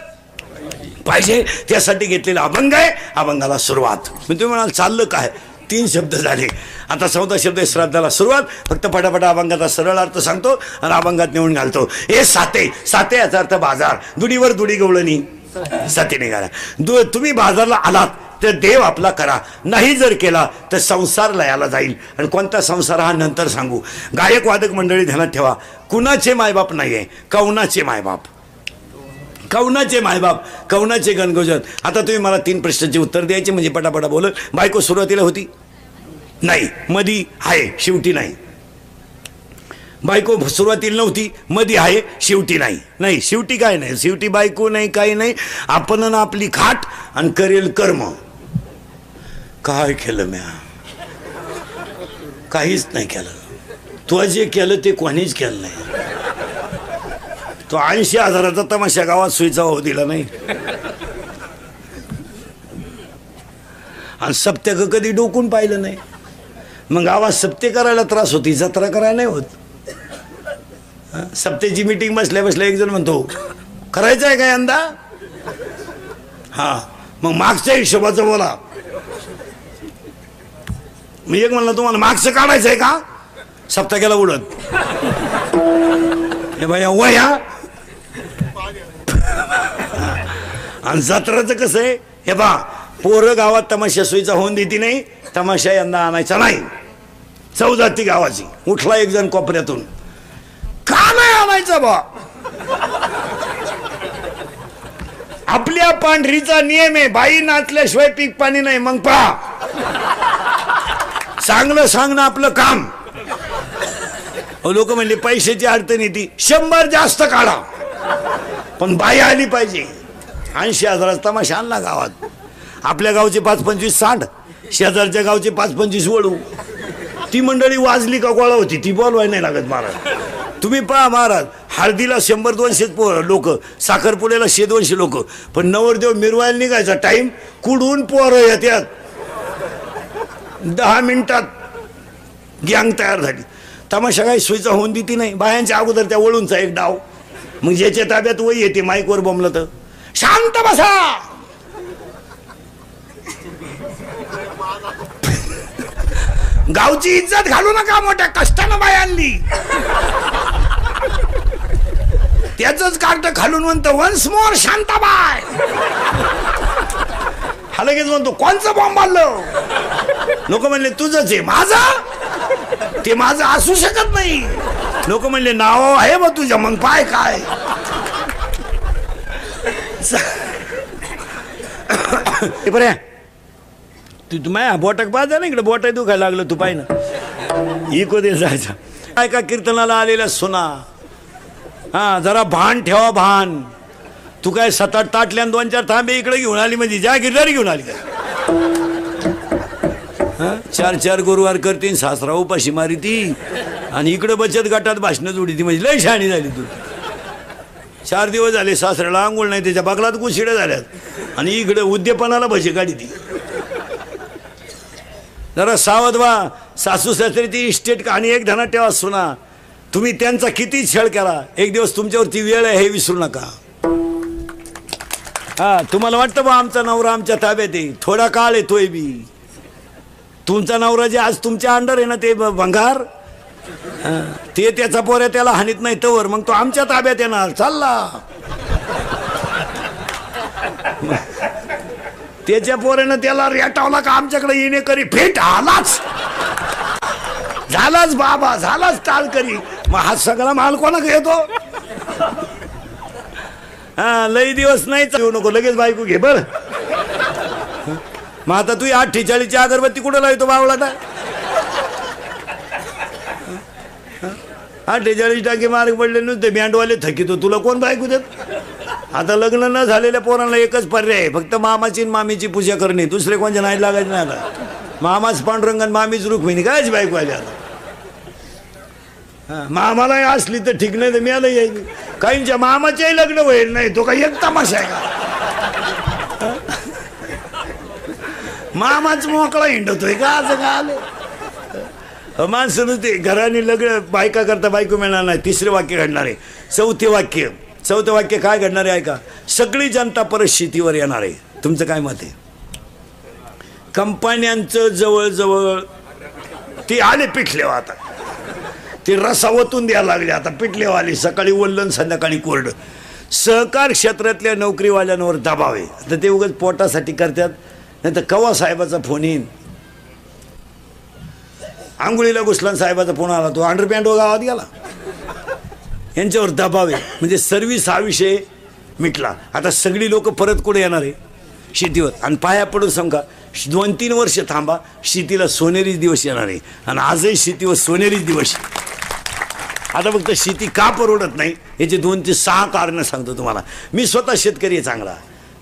पाहिजे, त्यासाठी घेतलेला अभंग आहे. अभंगाला सुरुवात. मी तुम्ही म्हणाल चाललं काय, 3 शब्द झाले. आता 14 शब्द आहे श्राद्धाला सुरुवात. फक्त पटापटा अभंगाचा सरळ अर्थ सांगतो आणि अभंगात नेऊन घालतो. हे साते, साते याचा अर्थ बाजार. दुडीवर दुडी गवळणी साते निघाला. तुम्ही बाजारला आलात तर देव आपला करा, नाही जर केला तर संसार लयाला जाईल. आणि कोणता संसार हा नंतर सांगू. गायक वादक मंडळी ध्यानात ठेवा, कुणाचे मायबाप नाही आहे, कौनाचे मायबाप. कौनाचे मायबाप, कौनाचे गणगोजत. आता तुम्ही मला 3 प्रश्नांची उत्तर द्यायची, म्हणजे पटापटा बोलत. बायको सुरुवातीला होती नाही, मधी आहे, शेवटी नाही. बायको सुरुवातीला नव्हती, मधी आहे, शेवटी नाही. नाही शेवटी काय नाही, शेवटी बायको नाही, काही नाही. आपण आपली खाट आणि करेल कर्म. काय केलं म्या, काहीच नाही केलं. तू जे केलं ते कोणीच केलं नाही. तो 80,000चा तमाशा गावात सुईचा होऊ दिला नाही. आणि सप्त्याक कधी डोकून पाहिलं नाही. मग गावात सप्ते करायला त्रास होती, जत्रा करायला नाही होत. सप्त्याची मीटिंग बसल्या बसल्या एक जण म्हणतो करायचं आहे काय यंदा. हा मग मागच्या हिशोबाचं बोला. मी एक म्हणलं तुम्हाला मागचं काढायचं आहे का, सप्ताह गेला उडत. हे भैया वया. आणि जत्राचं कसं आहे, हे बा पोरं गावात तमाशा सोयीचा होऊन देती नाही, तमाशा यंदा आणायचा नाही. चौजाती गावाची. उठला एक जण कोपऱ्यातून, का नाही आणायचं बा. आपल्या पांढरीचा नियम आहे, बाई नाचल्याशिवाय पीक पाणी नाही. मग पहा, चांगलं सांगणं आपलं काम. लोक म्हणले पैशाची अडचण येते, 100 जास्त काढा पण बाई आली पाहिजे. 80,000 तमाशा आणला गावात. आपल्या गावचे 5-25 सांड, शेजारच्या गावचे 5-25 वळू. ती मंडळी वाजली का गोळा होती, ती बोलवाय नाही लागत महाराज. तुम्ही पहा महाराज, हळदीला 100-200 लोक, साखरपुड्याला 100-200 लोक. पण नवरदेव मिरवायला निघायचा टाइम, कुडून पोरं येतात. 10 मिनिटात गँग तयार झाली. तमाशा काही सोयीचा होऊन देती नाही. बायांच्या अगोदर त्या वळूनचा एक डाव. मग ज्याच्या ताब्यात वही येते, माईकवर बोंबलं तर शांत बसा. गावची इज्जत घालू नका, मोठ्या कष्टानं बाय आणली. त्याच कार्ट खालून म्हणतो वन्स मोर शांताबाई. हा लगेच म्हणतो कोणचं बॉम्ब आणलं. लोक म्हणले तुझंच आहे. माझं ते माझं असू शकत नाही. लोक म्हणले नाव आहे बा तुझ्या. मग पाय काय हे बरे तू माया बोटाक पाहता ना इकडे बोटा दुखायला लागलं तू पाय ना इको दे जायचा काय का कीर्तनाला आलेल्या सुना हा जरा भान ठेवा भान तू काय 7-8 ताटल्या 2-4 थांबे इकडे घेऊन आली म्हणजे ज्या गिरदारी घेऊन आली काय 4-4 गुरुवार करतीन सासरा उपाशी मारी ती आणि इकडे बचत गटात भाषणं जोडी ती म्हणजे लय शहाणी झाली तू 4 दिवस झाले सासऱ्याला आंघोळ नाही त्याच्या बगलात कुशिड्या झाल्यात आणि इकडे उद्यपनाला भजी काढी ती जरा सावध व्हा सासू सासऱ्याची इस्टेट आणि एक धनात ठेवा सुना तुम्ही त्यांचा किती छळ केला एक दिवस तुमच्यावरती वेळ आहे हे विसरू नका हा तुम्हाला वाटतं बा आमचा नवरा आमच्या ताब्यात आहे थोडा काळ येतोय बी तुमचा नवरा जे आज तुमच्या अंडर आहे ना ते भंगार ते त्याचा पोऱ्या त्याला हानीत नाही तवर मग तो आमच्या ताब्यात येणार चालला त्याच्या पोऱ्यानं त्याला रेटावला का आमच्याकडे येणे करी फेट आलाच झालाच बाबा झालाच टाळ करी मग हा सगळा माल कोणा येतो हा लई दिवस नाही येऊ नको लगेच बायको घे बर मग आता तू 48ची अगरबत्ती कुठं लावतो बावळाटा 48 टाके मार्ग पडले नुसते बँडवाले थकीतो तुला कोण बायको देत आता लग्न न झालेल्या पोरांना एकच पर्याय फक्त मामाची मामीची पूजा करणे दुसरे कोणच्या नाही लागायचं नाही आता मामाच पांडुरंगन मामीच रुक्मिणी कायच बायको आली आता मामाला असली तर ठीक नाही तर मी आलं यायची काहींच्या मामाच्याही लग्न होईल नाही तो काही एक तमाशा आहे का मामाच मोकळा हिंडतोय का असं का आलं माणसं नुसते घराने लग्न बायका करता बायको मिळणार नाही तिसरे वाक्य घडणार आहे चौथं वाक्य काय घडणार आहे ऐका सगळी जनता परत शेतीवर येणार आहे तुमचं काय मत आहे कंपन्यांचं जवळजवळ ती आले पिठलेवा आता ते रसावतून द्यायला लागले आता पिठलेवाली सकाळी वल्लन संध्याकाळी कोरड सहकार क्षेत्रातल्या नोकरीवाल्यांवर दबाव आहे आता ते उगाच पोटासाठी करतात नाही तर कवा साहेबाचा फोन येईन आंघोळीला घुसला साहेबाचा फोन आला तो अंडरपॅन्ट गावात गेला यांच्यावर दबाव आहे म्हणजे सर्व्हिस हा विषय मिटला आता सगळी लोक परत कुठे येणार आहे शेतीवर आणि पाया पडून सांगा 2-3 वर्ष थांबा शेतीला सोनेरी दिवस येणार आहे आणि आजही शेतीवर सोनेरी दिवस आता फक्त शेती का परवडत नाही याचे 2 ते 6 कारणं सांगतो तुम्हाला मी स्वतः शेतकरी आहे चांगला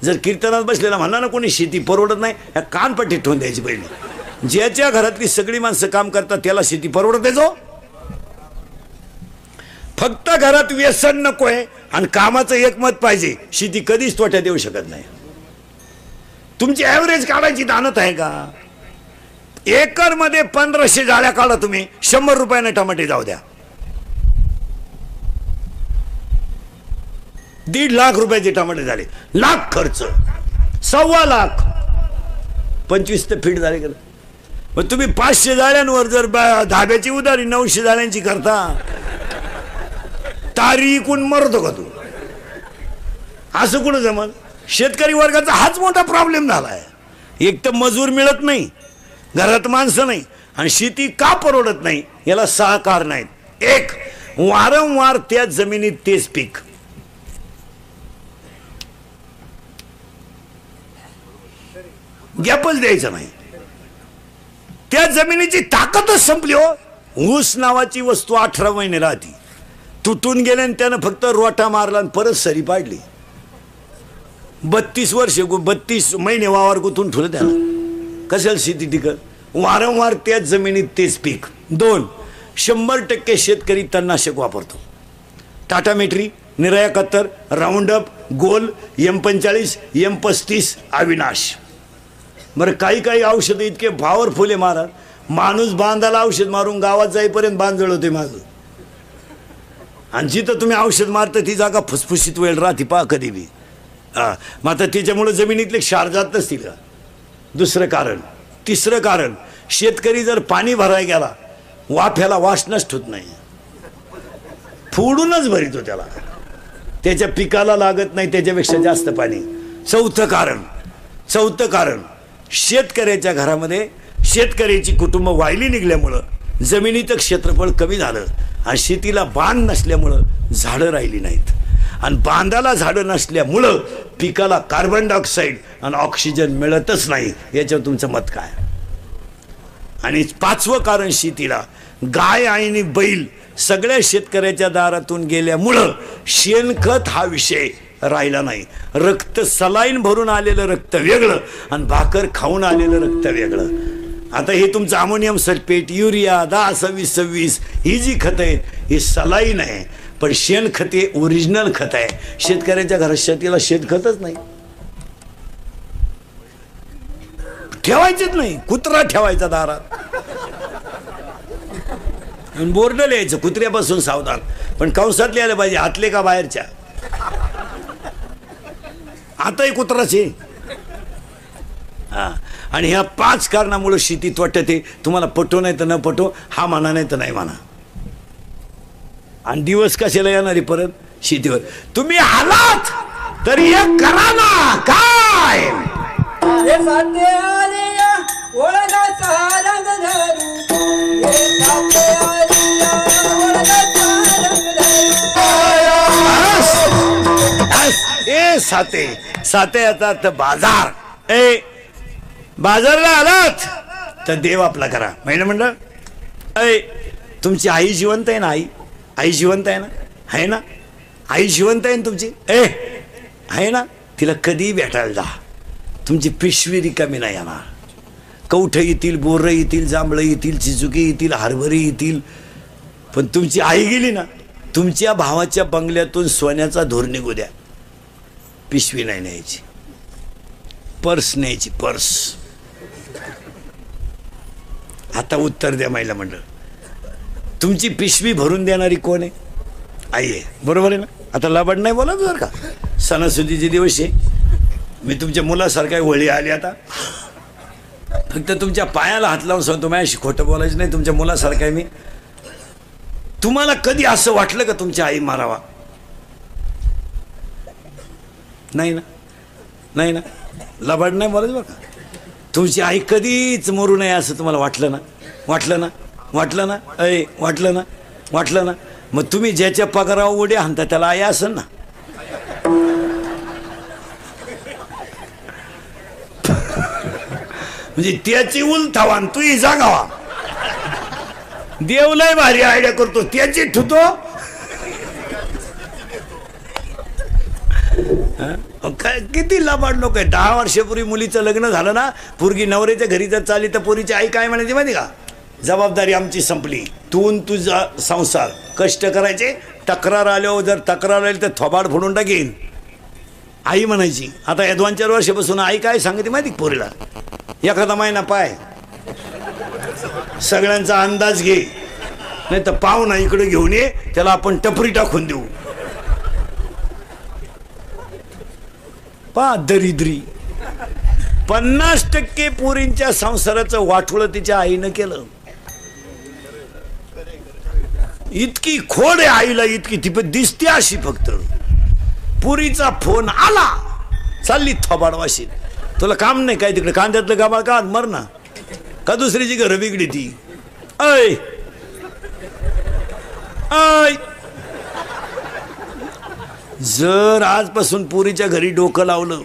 जर कीर्तनात बसलेला म्हणला ना कोणी शेती परवडत नाही या कानपट्टी ठेवून द्यायची पहिली ज्याच्या घरातली सगळी माणसं काम करतात त्याला शेती परवडते जो फक्त घरात व्यसन नकोय आणि कामाचं एकमत पाहिजे शेती कधीच तोट्यात येऊ शकत नाही तुमची ॲव्हरेज काढायची दानत आहे का एकर मध्ये 1500 जाळ्या काढा तुम्ही 100 रुपयाने टमाटे जाऊ द्या 1.5 लाख रुपयाचे टमाटे झाले लाख खर्च 1.25 लाख 25 तर फीट झाले का मग तुम्ही 500 जाळ्यांवर जर धाब्याची उधारी 900 जाळ्यांची करता तारी इकून मरतो का तू असं कुठं जमल शेतकरी वर्गाचा हाच मोठा प्रॉब्लेम झाला आहे एक तर मजूर मिळत नाही घरात माणसं नाही आणि शेती का परवडत नाही याला 6 कारण आहेत एक वारंवार त्या जमिनीत तेच पीक गॅपच द्यायचं नाही त्या जमिनीची ताकदच संपली हो ऊस नावाची वस्तू 18 महिने राहती तुटून गेले आणि त्यानं फक्त रोटा मारला आणि परत सरी पाडली 32 महिने वावर गुंतून ठेवलं त्याला कशाला शेती टिकत वारंवार त्याच जमिनीत तेच पीक 2 100% शेतकरी तणनाशक वापरतो टाटा मेट्री निराया 71 राऊंडअप गोल M45 M35 अविनाश बरं काही औषधं इतके पॉवरफुल आहे महाराज माणूस बांधाला औषध मारून गावात जाईपर्यंत बांध जळवते माझं आणि जिथं तुम्ही औषध मारता ती जागा फुसफुशीत वेळ राहते पहा कधी बी मग आता त्याच्यामुळे जमिनीतले क्षार जात नसतील का दुसरं कारण तिसरं कारण शेतकरी जर पाणी भरायला गेला वाफ्याला वास नष्ट होत नाही फोडूनच भरितो त्याला त्याच्या पिकाला लागत नाही त्याच्यापेक्षा जास्त पाणी चौथं कारण शेतकऱ्याच्या घरामध्ये शेतकऱ्याची कुटुंब वायली निघल्यामुळं जमिनीचं क्षेत्रफळ कमी झालं आणि शेतीला बांध नसल्यामुळं झाडं राहिली नाहीत आणि बांधाला झाडं नसल्यामुळं पिकाला कार्बन डायऑक्साईड आणि ऑक्सिजन मिळतच नाही. याच्यावर तुमचं मत काय? आणि 5वं कारण शेतीला गाय आणि बैल सगळ्या शेतकऱ्याच्या दारातून गेल्यामुळं शेणखत हा विषय राहिला नाही. रक्त सलाईन भरून आलेलं रक्त वेगळं आणि भाकर खाऊन आलेलं रक्त वेगळं. आता हे तुमचं अमोनियम सल्फेट, युरिया, 10-26-26 ही जी खतं आहेत ही सलाईन आहे, पण शेणखत हे ओरिजिनल खत आहे. शेतकऱ्याच्या घरात शेतीला शेणखतच नाही, ठेवायचेच नाही. कुत्रा ठेवायचा दारात, बोर्ड लिहायचं कुत्र्यापासून सावधान, पण कंसात लिहायला पाहिजे आतले का बाहेरच्या. आताही कुत्राचे. हा, आणि ह्या 5 कारणामुळे शेती त्वटते. तुम्हाला पटो नाही तर न पटो, हा म्हणा नाही तर नाही म्हणा. आणि दिवस कशाला येणारी परत शेतीवर. तुम्ही आलात तर एक करा ना. काय हे साथे आलिया ओळगाचा रंग धरू, हे साथे आलिया ओळगाचा रंग धरू. ए साते, साते याचा अर्थ बाजार. ए बाजारला आलात तर देव आपला करा. महिला मंडळ, ऐ तुमची आई जिवंत आहे ना? आई जिवंत आहे ना? आहे ना? आई जिवंत आहे ना तुमची? आहे ना? तिला कधी भेटायला जा. तुमची पिशवी रिकामी नाही येणार. कवठं येतील, बोरं येतील, जांभळं येतील, चिचुकी येतील, हरभरी येतील, पण तुमची आई गेली ना, तुमच्या भावाच्या बंगल्यातून सोन्याचा धूर निघू द्या, पिशवी नाही न्यायची, पर्स न्यायची, पर्स. आता उत्तर द्या महिला मंडळ, तुमची पिशवी भरून देणारी कोण आहे? आई आहे, बरोबर आहे ना? आता लाबड नाही बोला बरं का, सणासुदीचे दिवस आहे. मी तुमच्या मुलासारखा वळी आली. आता फक्त तुमच्या पायाला हात लावून सांगतो, माझ्याशी खोटं बोलायचं नाही. तुमच्या मुलासारखा आहे मी. तुम्हाला कधी असं वाटलं का तुमची आई मारावा? नाही ना? नाही ना? लबाड नाही बोलायचं बरं का. तुमची आई कधीच मरू नये असं तुम्हाला वाटलं ना? वाटलं ना? वाटलं ना? वाटलं ना? वाटलं ना? मग तुम्ही ज्याच्या पगारावर उड्या हाणता त्याला आई असेल ना? म्हणजे त्याची उलथावा तू ही जागावा. देव लय भारी आयडिया करतो, त्याची ठुतो. किती लबाड लोक आहे. 10 वर्षापूर्वी मुलीचं लग्न झालं ना, पोरगी नवऱ्याच्या घरी जर चालली तर पोरीची आई काय म्हणायची माहिती का? जबाबदारी आमची संपली, तू तुझा संसार कष्ट करायचे. तक्रार आल्यावर जर तक्रार आली तर थोबाड फोडून टाकीन, आई म्हणायची. आता या 2-4 वर्षापासून आई काय सांगते माहिती पोरीला? एखादा महिना पाय, सगळ्यांचा अंदाज घे, नाही तर पाहुणा इकडे घेऊन ये, त्याला आपण टपरी टाकून देऊ. पा दरिद्री. 50% पोरींच्या संसाराचं वाटोळं तिच्या आईनं केलं. इतकी खोड आहे आईला, इतकी ती पण दिसते अशी. फक्त पुरीचा फोन आला, चालली थोबाड वाशीत. तुला काम नाही काय तिकडे? कांद्यातलं गाबाळ का मर ना, का दुसरीची घरं बिगडी ती? ऐ ऐ जर आजपासून पुरीच्या घरी डोकं लावलं,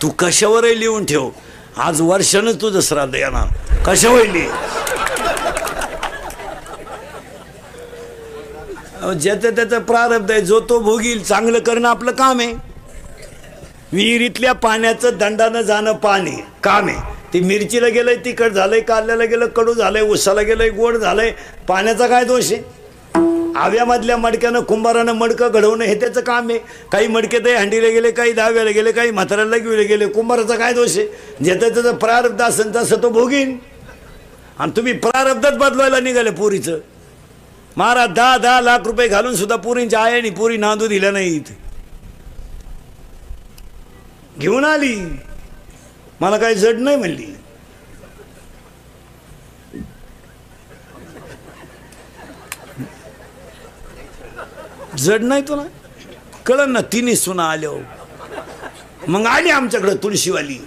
तू कशावरही लिहून ठेव, आज वर्षानच तुझं श्राद्ध येणार. कशावर लिहि, ज्याचं त्याचं प्रारब्ध आहे, जो तो भोगील. चांगलं करणं आपलं काम आहे. विहिरीतल्या पाण्याचं दंडानं जाणं पाणी काम आहे. ते मिरचीला गेलंय तिखट झालंय, कारल्याला गेलं कडू झालंय, उसाला गेलंय गोड झालंय, पाण्याचा काय दोष आहे? आव्यामधल्या मडक्यानं कुंभारानं मडकं घडवणं हे त्याचं काम आहे. काही मडके तर हंडीला गेले, काही दहाव्याला गेले, काही म्हाताऱ्याला घेऊन गेले. कुंभाराचा काय दोष आहे? ज्याचं त्याचं प्रारब्ध असेल तसं तो भोगीन. आणि तुम्ही प्रारब्धच बदलवायला निघाले पोरीचं. महाराज 10-10 लाख रुपये घालून सुद्धा पुरींच्या आयानी पुरी नांदू दिल्या नाहीत. घेऊन आली, मला काही जड नाही म्हणली. जड नाही तुला कळलं ना? तिन्ही सुना आल्या, मग आली आमच्याकडं तुळशीवाली.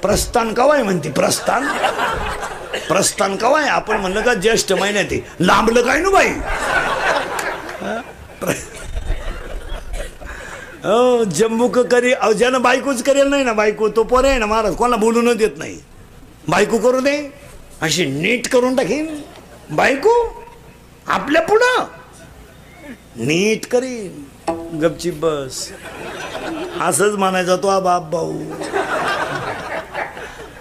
प्रस्थान कवाय म्हणते? प्रस्थान प्रस्थान कवाय आपण म्हणलं का ज्येष्ठ महिन्यात लांबलं काय ना बाई. हो जम्बूक करी ज्यानं बायकोच करेल नाही ना बायको तो पोरे आहे ना महाराज कोणाला बोलून देत नाही. बायको करू दे अशी नीट करून टाकीन बायको आपल्या पुढं नीट करीन गपचीप बस असंच म्हणायचा तो बाप भाऊ.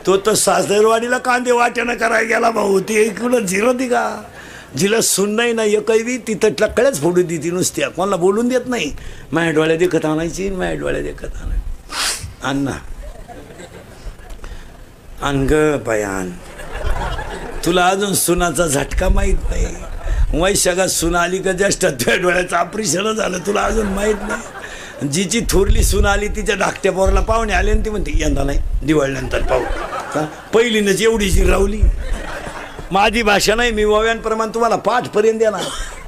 तो तर सासरवाडीला कांदे वाट्यानं करायला गेला भाऊ. ती इकडं झिरो ती का जिला सुन नाही ना एकही ती तटलकड्याच फोडू देती नुसत्या कोणाला बोलून देत नाही. माझ्या डोळ्या देखत आणायची माझ्या डोळ्या देखत आणायची अण्णा आण ग बयान. तुला अजून सुनाचा झटका माहीत नाही. वैशाखात सून आली का जास्त तुझ्या डोळ्याचं ऑपरेशन झालं तुला अजून माहीत नाही. जिची थोरली सून आली तिच्या धाकट्या पोराला पाहुणे आले आणि ती म्हणते यंदा नाही दिवाळीनंतर पाहू. पहिलीनच एवढी जी रावली. माझी भाषा नाही मी ओव्यांप्रमाणे तुम्हाला पाठपर्यंत देणार.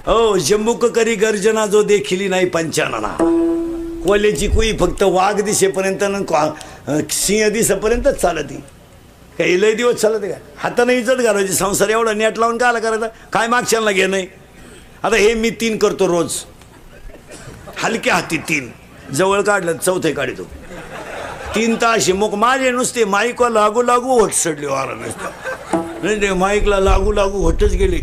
हो जम्बूक करी गर्जना जो देखिली नाही पंचानना. कोल्याची कुई फक्त वाघ दिसेपर्यंत सिंह दिसेपर्यंतच चालती. काही लय दिवस चालत का हाताने इज्जत घालायची. संसार एवढा नेट लावून कायला करायचा काय मागच्याला घे नाही. आता हे मी 3 करतो रोज हलक्या हाती 3 जवळ काढलं चौथे काढतो 3 तास मग माझे नुसते माईकला लागू लागू होट सडले वारा नुसतं नाही माईकला लागू लागू होटच गेली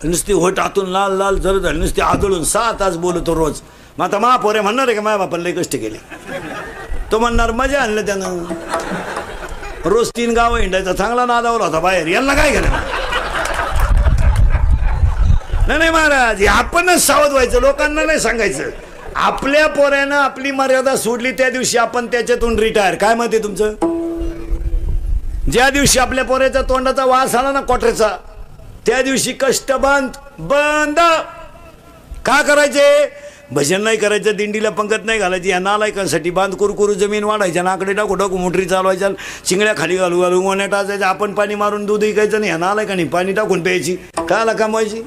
नुसती होट आतून लाल लाल जर झाली नुसती आदळून 6 तास बोलतो रोज. मग आता महापोरे म्हणणार आहे का माझ्या बापाला लय कष्ट केले. तो म्हणणार मजा आणलं त्यानं. रोज 3 गावं हिंडायचा चांगला नादावला होता बाहेर. यांना काय केलं नाही महाराज आपणच सावध व्हायचं लोकांना नाही सांगायचं. आपल्या पोऱ्यानं आपली मर्यादा सोडली त्या दिवशी आपण त्याच्यातून रिटायर. काय मत आहे तुमचं. ज्या दिवशी आपल्या पोऱ्याचा तोंडाचा वास आला ना कोठऱ्याचा त्या दिवशी कष्ट बंद बंद. का करायचे भजन नाही करायचं दिंडीला पंगत नाही घालायची. या नालायकांसाठी बांध कुरकुरू जमीन वाढायच्या नाकडे टाकू टाकू मोटरी चालवायच्या चिंगड्या खाली घालू घालू गोण्या टाचायच्या. आपण पाणी मारून दूध विकायचं नाही. या नालायकांनी पाणी टाकून प्यायची. कायला कामवायची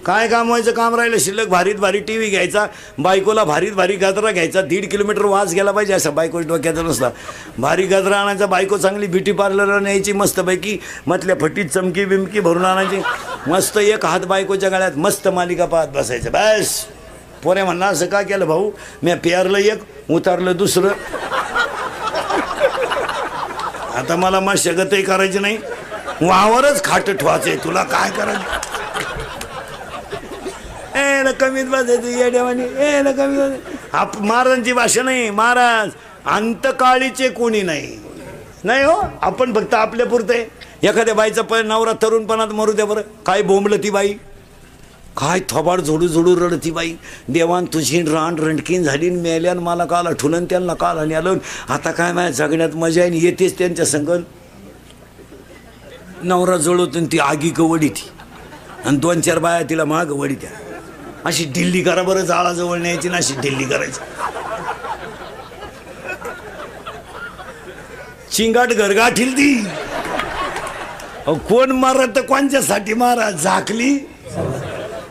काय कामवायचं काम राहिलं शिल्लक. भारीत भारी TV घ्यायचा बायकोला भारीत भारी गजरा घ्यायचा. 1.5 किलोमीटर वास गेला पाहिजे असा बायको डोक्याचा नसला. भारी गजरा आणायचा. बायको चांगली ब्युटी पार्लरला न्यायची मस्तपैकी मधल्या फटीत चमकी बिमकी भरून आणायची. मस्त एक हात बायकोच्या गळ्यात मस्त मालिका पाहत बसायचं बस. पोऱ्या म्हणणार असं का केलं भाऊ मी पेरलं एक उतारलं दुसरं. आता मला मशागतही करायची नाही वावरच खाट ठेवायचंय तुला काय करायचं. कमीत बसायचं येड्यावानी कमी महाराजांची भाषा नाही. महाराज अंतकाळीचे कोणी नाही नाही हो. आपण फक्त आपल्या पुरते एखाद्या बाईचा नवरा तरुणपणात मरू द्या बरं. काय बोंबलं ती बाई काय थोबाड झोडू झोडू रडती बाई. देवान तुझी रान रणकीन झाली मेल्यान मला काल आठवलं त्यांना काल आणि आलं. आता काय माझ्या जगण्यात मजा आहे येतेच त्यांच्या संगल. नवरा जळवतून ती आगी वडी ती आणि 2-4 बाया तिला माग वडी त्या. अशी दिल्ली करा बरं जाळाजवळ न्यायची ना अशी दिल्ली करायची. चिंगाट गरगाठील ती. कोण मारत कोणच्यासाठी महाराज झाकली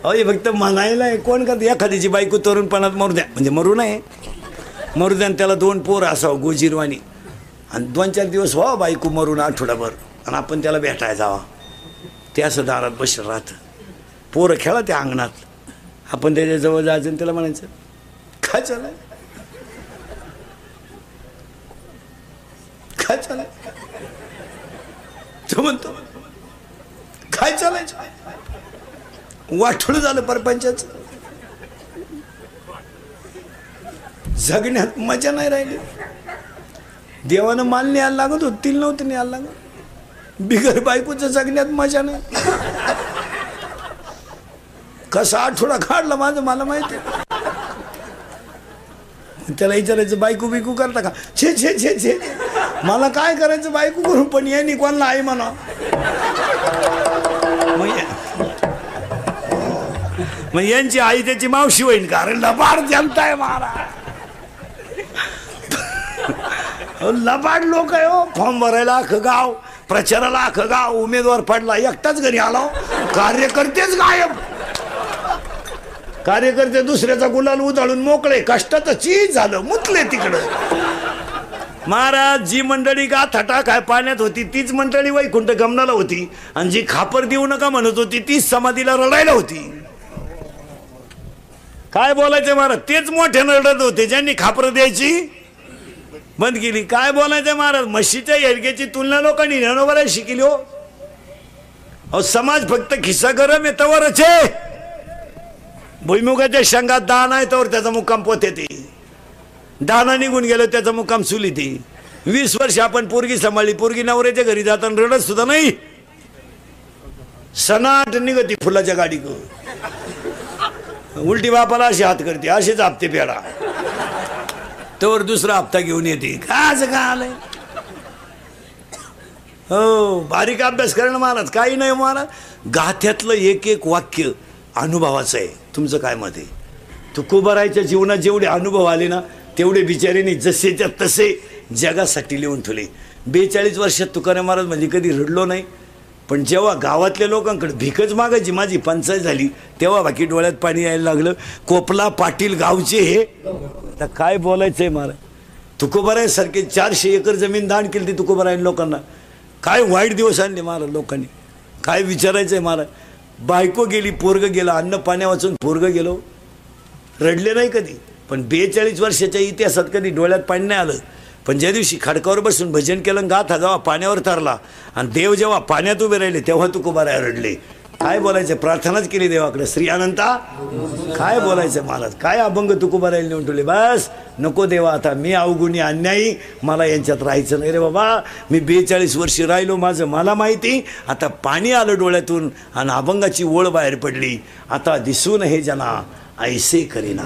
अरे फक्त म्हणायला कोण करते. एखाद्याची बायको तरुणपणात मरू द्या म्हणजे मरू नये मरू द्या. त्याला 2 पोरं असावं गोजीरवाणी आणि 2-4 दिवस व्हा बायको मरून आठवडाभर आणि आपण त्याला भेटायला जावा. ते असं दारात बसलं राहतं. पोरं खेळा त्या अंगणात. आपण त्याच्याजवळ जायचं आणि त्याला म्हणायचं काय चालाय काय चालाय. तो म्हणतो काय चालायचं वाटोळं झालं परपंचाचं. जगण्यात मजा नाही राहिली. देवानं माल न्यायला लागत होत तिला नव्हतं न्यायला लागत. बिगर बायकोचं जगण्यात मजा नाही. कसा आठवडा काढला माझं मला माहिती. त्याला विचारायचं बायको बिकू करता का. छे छे छे छे मला काय करायचं बायको करून पण यांनी कोणाला आई म्हणा. मग यांची आई त्याची मावशी होईल कारण लबाड जनताय महाराज. लबाड लोक आहे हो. फॉर्म भरायला अख्खं गाव प्रचाराला अख्खं गाव उमेदवार पडला एकटाच घरी आला. कार्यकर्तेच गायब. कार्यकर्ते दुसऱ्याचा गुलाल उधळून मोकळे. कष्टाचं चीज झालं मुतले तिकडं. महाराज जी मंडळी गाथाटा काय पाण्यात होती तीच मंडळी वैकुंठ गमनाला होती, आणि जी खापर देऊ नका म्हणत होती तीच समाधीला रडायला होती. काय बोलायचं महाराज, तेच मोठ्यानं रडत होते ज्यांनी खापर द्यायची बंद केली. काय बोलायचं महाराज, म्हशीच्या येडग्याची तुलना लोकांनी ज्ञानोबाला शिकली हो. अहो समाज फक्त खिस्सा गरम येतावरच आहे. भुईमुगाच्या शेंगात दान आहे तर त्याचा मुक्काम पोत येते, दाना निघून गेलो त्याचा मुक्काम चुली ती. 20 वर्ष आपण पोरगी सांभाळली, पोरगी नवऱ्याच्या घरी जाताना रडत सुद्धा नाही, सनाट निघती फुलाच्या गाडी को. उलटी बापाला अशी हात करते, असेच हप्ते फेडा तर दुसरा हप्ता घेऊन येते. काय का आलंय हो, बारीक अभ्यास करणं महाराज काही नाही महाराज. गाथ्यातलं एक एक वाक्य अनुभवाचं आहे. तुमचं काय मत आहे? तुकोबारायच्या जीवनात जेवढे अनुभव आले ना तेवढे बिचाऱ्यांनी जसेच्या तसे जगासाठी लिहून ठेवले. 42 वर्षात तुकाराम महाराज म्हणजे कधी रडलो नाही, पण जेव्हा गावातल्या लोकांकडे भिकच मागायची माझी पंचायत झाली तेव्हा बाकी डोळ्यात पाणी यायला लागलं. कोपला पाटील गावचे हे, आता काय बोलायचंय महाराज. तुकोबारायसारखे 400 एकर जमीन दान केली ती तुकोबाराय लोकांना. काय वाईट दिवस आणले महाराज लोकांनी, काय विचारायचंय महाराज. बायको गेली, पोरग गेलं, अन्न पाण्या वाचून पोरग गेलो, रडले नाही कधी. पण 42 वर्षाच्या इतिहासात कधी डोळ्यात पाणी नाही आलं. पण ज्या दिवशी खडकावर बसून भजन केलं, गाथा जेव्हा पाण्यावर तरला आणि देव जेव्हा पाण्यात उभे राहिले तेव्हा तुकोबाराय रडले. काय बोलायचं, प्रार्थनाच केली देवाकडे, श्री अनंता. काय बोलायचं महाराज, काय अभंग तुकोबारायला नेऊन ठेवले. बस नको देवा, आता मी अवगुणी अन्यायी, मला यांच्यात राहायचं नाही रे बाबा. मी 42 वर्ष राहिलो, माझं मला माहिती. आता पाणी आलं डोळ्यातून आणि अभंगाची ओळ बाहेर पडली. आता दिसून हे जना ऐसे करीना.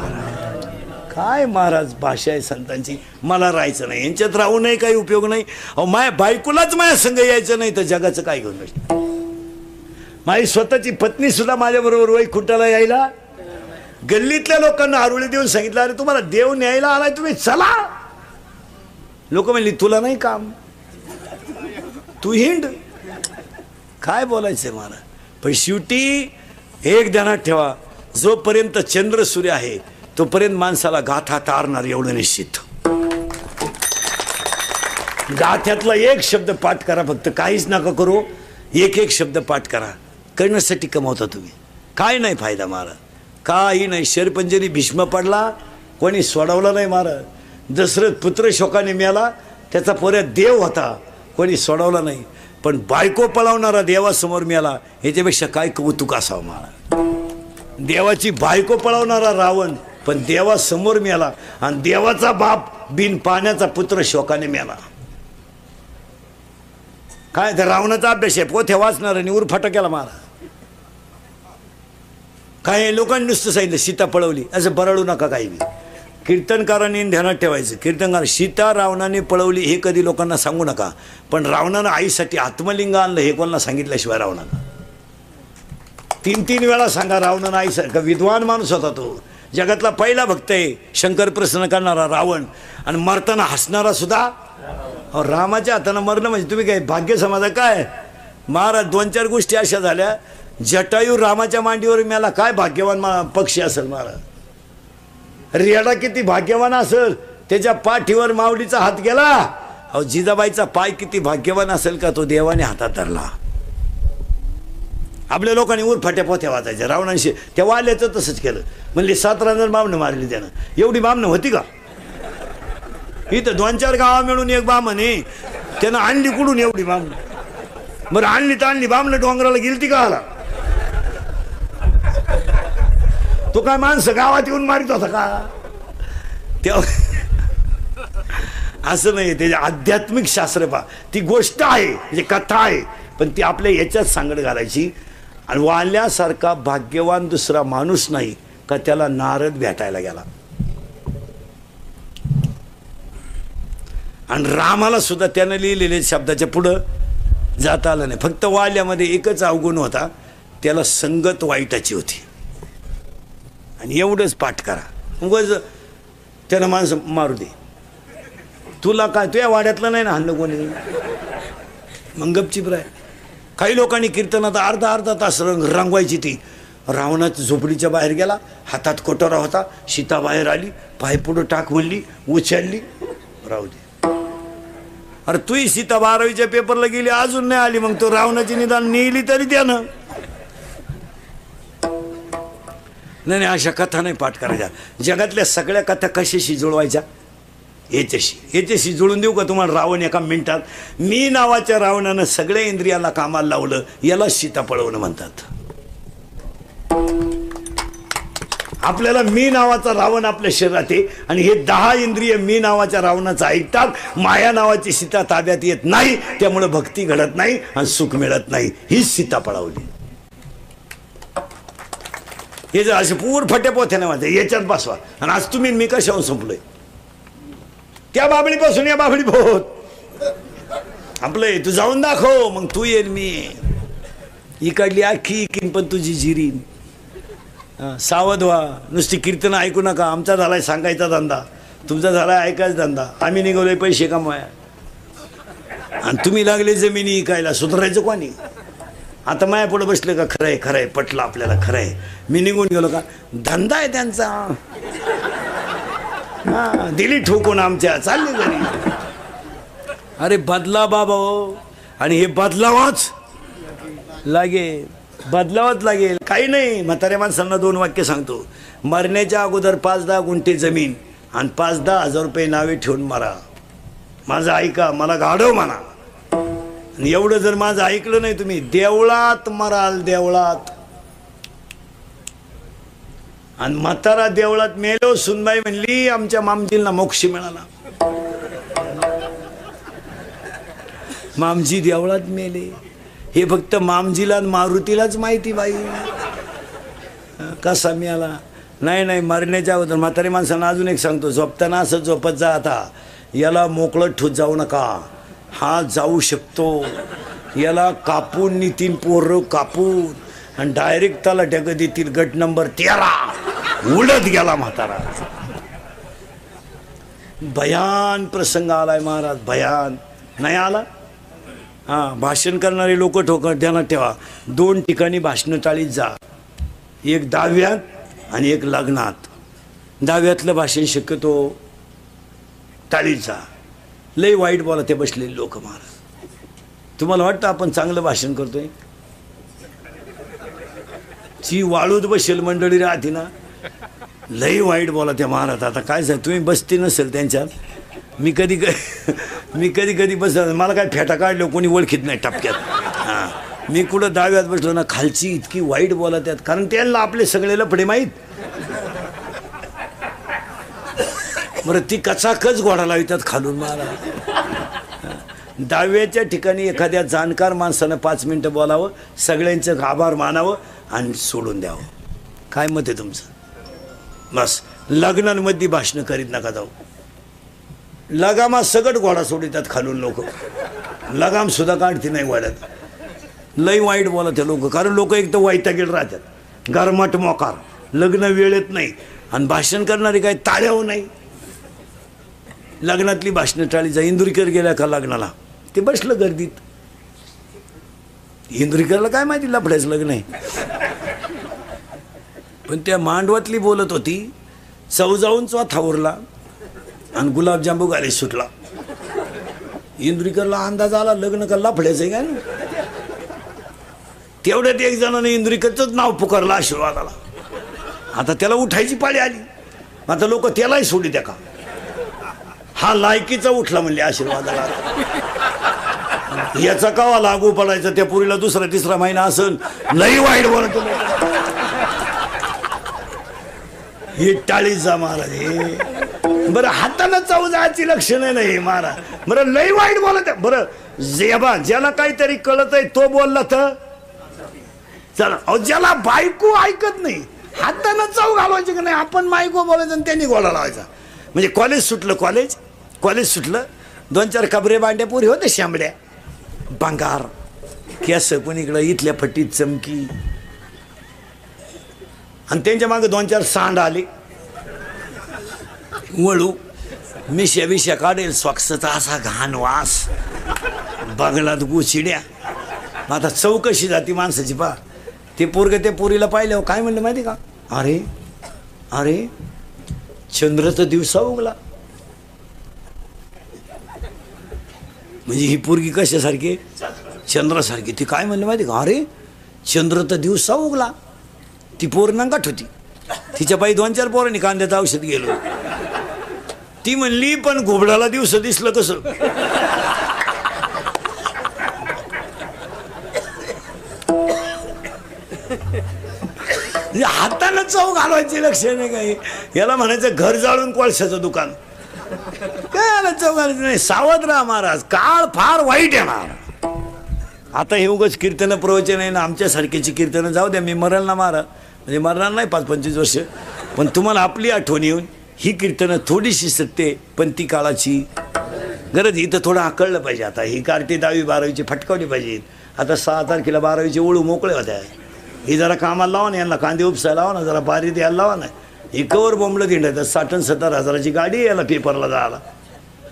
काय महाराज भाषा आहे संतांची. मला राहायचं नाही, यांच्यात राहू नये, काही उपयोग नाही. अहो माया बायकोलाच माझ्या संग यायचं नाही तर जगाचं काय घेऊन बसलं. माझी स्वतःची पत्नी सुद्धा माझ्याबरोबर वैकुंठाला यायला, गल्लीतल्या लोकांना आरुळी देऊन सांगितलं, अरे तुम्हाला देव न्यायला आलाय, तुम्ही चला. लोक म्हणली तुला नाही काम, तू हिंड. काय बोलायचंय मला. पण शेवटी एक ध्यानात ठेवा, जोपर्यंत चंद्र सूर्य आहे तोपर्यंत माणसाला गाथा तारणार एवढं निश्चित. गाथ्यातला एक शब्द पाठ करा फक्त, काहीच नका करू. एक एक शब्द पाठ करा, करण्यासाठी कमवता तुम्ही. काय नाही फायदा महाराज, काही नाही. शरपंजरी भीष्म पडला, कोणी सोडवला नाही महाराज. दशरथ पुत्र शोकाने मेला, त्याचा पोऱ्यात देव होता, कोणी सोडवला नाही. पण बायको पळवणारा देवासमोर मेला, ह्याच्यापेक्षा काय कौतुक असावं महाराज. देवाची बायको पळवणारा रावण पण देवासमोर मेला, आणि देवाचा बाप बिन पाण्याचा पुत्र शोकाने मेला. काय तर रावणाचा अभ्यास आहे, पोथ्या वाचणार आणि उरफाटा केला महाराज. काय लोकांनी नुसतं सांगितलं सीता पळवली, असं बरळू नका काही बी. कीर्तनकारांनी ध्यानात ठेवायचं, कीर्तनकार सीता रावणाने पळवली हे कधी लोकांना सांगू नका. पण रावणानं आईसाठी आत्मलिंग आणलं हे कोणाला सांगितल्याशिवाय रावणानं 3-3 वेळा सांगा. रावणानं आईसारखा विद्वान माणूस होता तो, जगातला पहिला भक्त आहे. शंकर प्रसन्न करणारा रावण, आणि मरताना हसणारा सुद्धा. रामाच्या हातानं मरणं म्हणजे तुम्ही काय भाग्य समाजा काय महाराज. 2-4 गोष्टी अशा झाल्या. जटायू रामाच्या मांडीवर मेला, काय भाग्यवान पक्षी असेल महाराज. रेडा किती भाग्यवान असेल, त्याच्या पाठीवर माऊलीचा हात गेला. अहो जिजाबाईचा पाय किती भाग्यवान असेल का तो देवाने हातात धरला. आपल्या लोकांनी उरफाट्या पोथ्या वाचायच्या. रावणांशी त्या वाल्याचं तसंच केलं, म्हणले 7 रांजण बामणं मारली त्यानं. एवढी बामणं होती का इथं? 2-4 गावा मिळून एक बामण आहे, त्यानं आणली कुठून एवढी बामणं? बरं आणली तर आणली, बामणं डोंगराला गेलती का आला? तो काय माणसं गावात येऊन मारित होता का? तेव्हा असं नाही. त्याचे आध्यात्मिक शास्त्र पहा, ती गोष्ट आहे म्हणजे कथा आहे, पण ती आपल्या याच्यात सांगड घालायची. आणि वाल्यासारखा भाग्यवान दुसरा माणूस नाही का त्याला नारद भेटायला गेला. आणि रामाला सुद्धा त्यानं लिहिलेल्या शब्दाच्या पुढं जाता आलं नाही. फक्त वाल्यामध्ये एकच अवगुण होता, त्याला संगत वाईटाची होती. आणि एवढंच पाठ करा, उगाच त्यानं माणसं मारू दे. तुला काय, तुझ्या वाड्यातलं नाही ना हाणलं कोणी, मग गपचीप राय. काही लोकांनी कीर्तनात अर्धा तास रंगवायची. ती रावणात झोपडीच्या बाहेर गेला, हातात कोटोरा होता, सीता बाहेर आली, पाय पुढं टाक म्हणली, उचलली, राहू दे. अरे तूही सीता 12वीच्या पेपरला गेली अजून नाही आली, मग तो रावणाची निदान नेली तरी त्यानं. नाही नाही, अशा कथा नाही पाठ करायच्या. जगातल्या सगळ्या कथा कशाशी जुळवायच्या? याच्याशी जुळून देऊ का तुम्हाला? रावण एका मिनिटात. मी नावाच्या रावणानं सगळ्या इंद्रियाला कामाला लावलं, याला सीता पळवणं म्हणतात. आपल्याला मी नावाचा रावण आपल्या शरीरात आहे आणि हे 10 इंद्रिय मी नावाच्या रावणाचं ऐकतात. माया नावाची सीता ताब्यात येत नाही, त्यामुळे भक्ती घडत नाही आणि सुख मिळत नाही. हीच सीता पळवली. हे जर असे पूर फटे पोथ्याने माझे याच्यात बसवा. आणि आज तुम्ही मी कशावर संपलोय? त्या बाबळीपासून या बाबळी भोत आपलं तू जाऊन दाखव, मग तू येईल मी इकडली आखी किन पण तुझी जिरीन. सावध व्हा. नुसती कीर्तन ऐकू नका. आमचा झालाय सांगायचा धंदा, तुमचा झालाय ऐकायचा धंदा. आम्ही निघालोय पैसे कमवाया आणि तुम्ही लागले जमिनी इकायला. सुधारायचं कोणी? आता माया पुढे बसले का? खरंय खरंय, पटलं आपल्याला, खरंय. मी निघून गेलो का? धंदा आहे त्यांचा. हा, दिली ठोकून आमच्या, चालली घरी. अरे बदला बाबा हो, आणि हे बदलावाच लागेल, बदलावाच लागेल. काही नाही, म्हाताऱ्या माणसांना 2 वाक्य सांगतो. मरण्याच्या अगोदर 5-10 गुंठे जमीन आणि 5-10 हजार रुपये नावे ठेवून मारा. माझं ऐका, मला गाढव म्हणा. आणि एवढं जर माझं ऐकलं नाही तुम्ही, देवळात मराल, देवळात. आणि म्हातारा देवळात मेलो. सुनबाई म्हणली आमच्या मामजींना मोक्ष मिळाला. मामजी देवळात मेले. हे फक्त मामजीला आणि मारुतीलाच माहिती बाई. कसा मिळाला? नाही नाही, मरण्याच्या अगोदर म्हातारी माणसांना अजून एक सांगतो. झोपताना असं झोपत जा. आता याला मोकळं ठोत जाऊ नका. हा जाऊ शकतो. याला कापून नितीन पोरं कापून आणि डायरेक्ट त्याला ढग देतील. गट नंबर 13 उडत गेला म्हातारा. भयान प्रसंग आलाय महाराज, भयान. नाही आला? हां, भाषण करणारे लोक ठोकर ध्यानात ठेवा. 2 ठिकाणी भाषणं टाळीत जा. एक 10व्यात आणि एक लग्नात. 10व्यातलं भाषण शक्यतो टाळीत जा. लय वाईट बोला ते बसलेले लोक महाराज. तुम्हाला वाटतं आपण चांगलं भाषण करतोय? जी वाळूत बसेल मंडळी राहते ना, लई वाईट बोला त्या महाराज. आता काय सांग, तुम्ही बसते नसेल त्यांच्यात. मी कधी कधी बसत, मला काय फेटा काढलो कोणी ओळखीत नाही टपक्यात. हां, मी कुठं 10व्यात बसलो ना, खालची इतकी वाईट बोला त्यात, कारण त्यांना आपले सगळे लफडे माहीत. बरं, ती कचाकच घोडा लावितात खालून महाराज. 10व्याच्या ठिकाणी एखाद्या जाणकार माणसानं 5 मिनटं बोलावं, सगळ्यांचं आभार मानावं आणि सोडून द्यावं. काय मत आहे तुमचं? बस, लग्नांमध्ये भाषणं करीत नका जाऊ. लगामा सगळं घोडा सोडितात खालून लोक. लगाम सुद्धा काढती नाही वाढत. लई वाईट बोला त्या लोक, कारण लोक एक तर वैतागेल राहतात, गरमाट मोकार, लग्न वेळेत नाही. आणि भाषण करणारे काय टाळ्यावर नाही. लग्नातली भाषणं टाळी जा. इंदुरीकर गेल्या का लग्नाला, ते बसलं गर्दीत. इंदुरीकरला काय माहिती लफड्याचं लग्न आहे. पण त्या मांडवातली बोलत होती. चव जाऊन चौथा उरला आणि गुलाबजांबू गाली सुटला. इंदुरीकरला अंदाज आला लग्न का लफड्याचं आहे का. तेवढ्यात एक जणाने इंदुरीकरचंच नाव पुकारलं आशीर्वादाला. आता त्याला उठायची पाळी आली. आता लोक त्यालाही सोडी द्या का. हा लायकीचा उठला म्हणले आशीर्वादाला. याचा कावा लागू पडायचा. त्या पुरीला 2रा-3रा महिना असन. लई वाईट बोलत हे टाळीचा महाराज. हे बरं, हातानं चावू जायची लक्षणं नाही महाराज. बरं, लई वाईट बोलत. बरं, ज्याला काहीतरी कळत आहे तो बोलला तर चला. अहो, ज्याला बायको ऐकत नाही हातानं चाव घालवायची का नाही. आपण बायको बोलायचं आणि त्यांनी गोळा लावायचा. म्हणजे कॉलेज सुटलं, कॉलेज सुटलं. 2-4 कबरे बांड्या पुरी होते शांबड्या, बंगार केस कोणीकडं, इथल्या फटीत चमकी. आणि त्यांच्या मागे 2-4 सांड आले. वळू मिश्या काढेल, स्वक्षचा असा घाण वास, बगलात गुचिड्या. आता चौकशी जाती माणसाची. पा ते पोरग त्या पोरीला पाहिलं, काय म्हणलं माहिती का. अरे अरे, चंद्र तर दिवसा उगला. म्हणजे ही पोरगी कशासारखी? चंद्रासारखी. ती काय म्हणली माहिती का? अरे चंद्र तर दिवसा उगला. ती पोर नंगाट होती. तिच्या पायी 2-4 पोरांनी कांद्याचं औषध गेलो. ती म्हणली पण घोबडाला दिवस दिसलं कसं? हातानं चव घालवायची लक्षण आहे काही. याला म्हणायचं घर जाळून कोळशाचं दुकान. काय याला चव घालायचं नाही. सावध राहा महाराज, काळ फार वाईट येणार. आता हे उगाच कीर्तन प्रवचन आहे ना, आमच्यासारखीची कीर्तनं जाऊ द्या. मी मरल ना महाराज, म्हणजे मरणार नाही 5-25 वर्ष, पण तुम्हाला आपली आठवण येऊन ही कीर्तनं थोडीशी सत्य पण ती काळाची गरज. इथं थोडं आकळलं पाहिजे. आता ही कार्टी 10वी-12वीची फटकावली पाहिजे. आता 6 तारखेला 12वीचे ओळू मोकळे होत्या. ही जरा कामाला लावा ना, यांना कांदे उपसायला लावा ना, जरा बारी द्यायला लावा ना. ही कवर बोंबलं दिंडायचं. 60-70 हजाराची गाडी याला पेपरला जायला.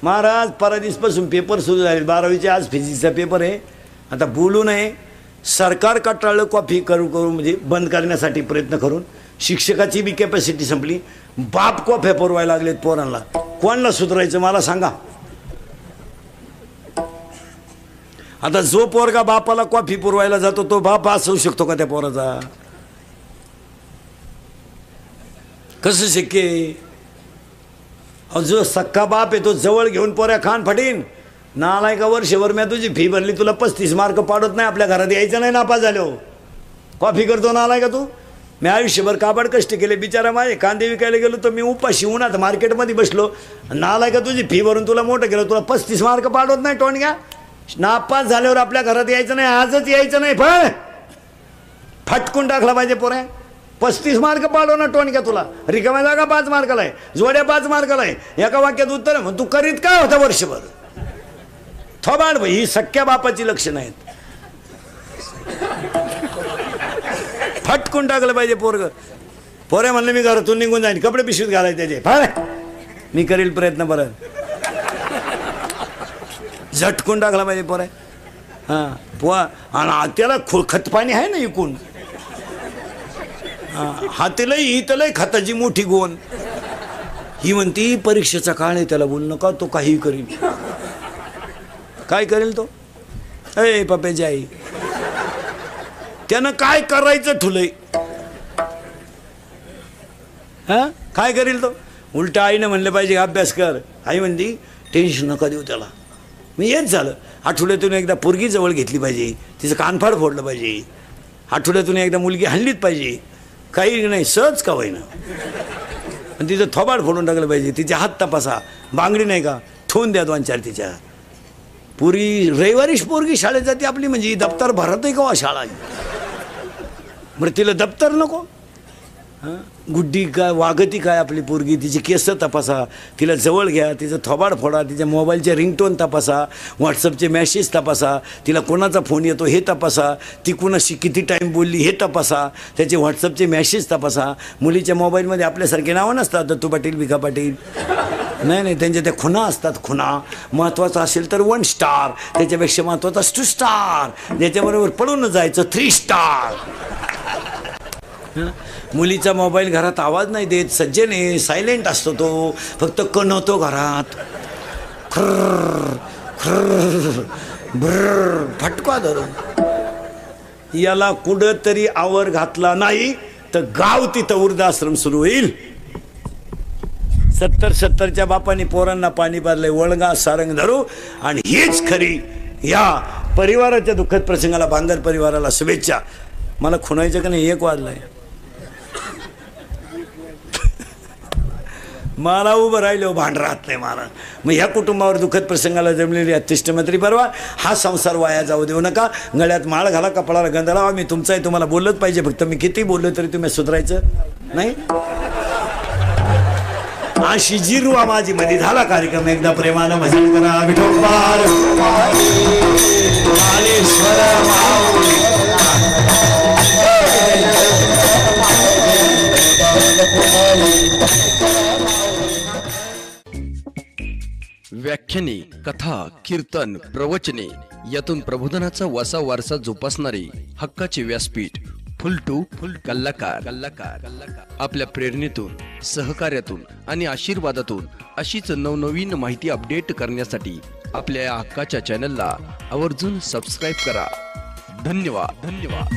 महाराज परदिवसपासून पेपर सुरू झाले. 12वीचे आज फिजिक्सचा पेपर आहे. आता बोलू नये. सरकार कटाळलं कॉफी करू म्हणजे बंद करण्यासाठी प्रयत्न करून. शिक्षकाची बी कॅपॅसिटी संपली. बाप कॉफ्या पुरवायला लागलेत पोरांना. कोणाला सुधारायचं मला सांगा. आता जो पोरगा बापाला कॉफी पुरवायला जातो तो बाप असू शकतो का त्या पोराचा? कसं शक्य? जो सक्का बाप आहे तो जवळ घेऊन पोऱ्या खान फाटीन. नालाय का वर्षभर मी तुझी फी भरली, तुला 35 मार्क पाडत नाही, आपल्या घरात यायचं नाही नापास झालो. कॉफी करतो नालाय का तू? मी आयुष्यभर काबाड कष्ट केले बिचारा. माझे कांदे विकायला गेलो तर मी उपाशी उन्हात मार्केटमध्ये बसलो. नालाय का तुझी फी भरून तुला मोठं केलं, तुला 35 मार्क पाडवत नाही टोणग्या. नापास झाल्यावर आपल्या घरात यायचं नाही, आजच यायचं नाही. फटकून टाकला पाहिजे पोऱ्या. 35 मार्क पाडव ना टोणक्या तुला. रिकाम्या जागा 5 मार्काला आहे, जोड्या 5 मार्काला आहे. एका वाक्यात उत्तर मग तू करीत काय होता वर्षभर? थोबाड भाई, ही सख्या बापाची लक्षणं आहेत. फटकून टाकलं पाहिजे पोरग. पोऱ्या म्हणलं मी घरातून निघून जाईन, कपडे पिशवीत घालायचे त्याचे. मी करील प्रयत्न परत. झटकून टाकला पाहिजे पोऱ्या. हां पोहा आणि त्याला खतपाणी आहे ना इकून. हातीला हितलंय खताची मोठी गोण. ही म्हणती परीक्षेचा काळ आहे, त्याला बोलू नका, तो काही करील. काय करेल तो? ए पप्याची आई, त्यानं काय करायचं ठुलय. हा काय करेल तो? उलट आईनं म्हणलं पाहिजे अभ्यास कर. आई म्हणती टेन्शन नका देऊ त्याला. मी हेच झालं. आठवड्यातून एकदा पोरगी जवळ घेतली पाहिजे, तिचं कानफाड फोडलं पाहिजे. आठवड्यातून एकदा मुलगी हाणलीच पाहिजे. काही नाही, सहज का होईना, पण तिचं थोबाड फोडून टाकलं पाहिजे. तिचे हात तपासा. बांगडी नाही का ठेवून द्या 2-4 तिच्या. पुरी रविवारीच पोरगी शाळेत जाते आपली, म्हणजे दप्तर भरत आहे का शाळा? बरं तिला दप्तर नको? हां गुड्डी काय वागती काय आपली पोरगी? तिची केस तपासा, तिला जवळ घ्या, तिचं थोबाड फोडा, तिच्या मोबाईलचे रिंगटोन तपासा, व्हॉट्सअपचे मॅसेज तपासा, तिला कोणाचा फोन येतो हे तपासा, ती कुणाशी किती टाईम बोलली हे तपासा, त्याचे व्हॉट्सअपचे मॅसेज तपासा. मुलीच्या मोबाईलमध्ये आपल्यासारखे नावं नसतात, दत्तू पाटील, भिका पाटील. नाही, त्यांच्या त्या खुणा असतात. खुणा महत्त्वाचा असेल तर 1 स्टार, त्याच्यापेक्षा महत्त्वाचा 2 स्टार, त्याच्याबरोबर पळून जायचं 3 स्टार. मुलीचा मोबाईल घरात आवाज नाही देत, सज्जने सायलेंट असतो तो, फक्त कणवतो घरात. खर्र खर्र ब्रर फटका धरून. याला कुठं तरी आवर घातला नाही तर गाव तिथं वृद्धाश्रम सुरू होईल. 70-70च्या बापाने पोरांना पाणी पाजलंय. वळगा सारंग धरू. आणि हीच खरी या परिवाराच्या दुःखद प्रसंगाला, बांगर परिवाराला शुभेच्छा. मला खुणायचं का नाही 1 वाजलाय. मला उभं राहिलो भांड राहत नाही मला. मग ह्या कुटुंबावर दुःखद प्रसंगाला जमलेली अतिष्ठमंत्री परवा. हा संसार वाया जाऊ देऊ नका. गळ्यात माळ घाला, कपाळाला गंध लावा. मी तुमचा आहे, तुम्हाला बोललंच पाहिजे. फक्त मी किती बोललो तरी तुम्ही सुधारायचं नाही. अशी जिरवा माझी मध्ये झाला कार्यक्रम. एकदा प्रेमानं भजन करा. विठोबा व्याख्याने, कथा, कीर्तन, प्रवचने यातून प्रबोधनाचा वसा वारसा जोपासणारे हक्काचे व्यासपीठ. फुल टू फुल कल्लाकार. आपल्या प्रेरणेतून, सहकार्यातून आणि आशीर्वादातून अशीच नवनवीन माहिती अपडेट करण्यासाठी आपल्या या हक्काच्या चॅनलला आवर्जून सबस्क्राईब करा. धन्यवाद.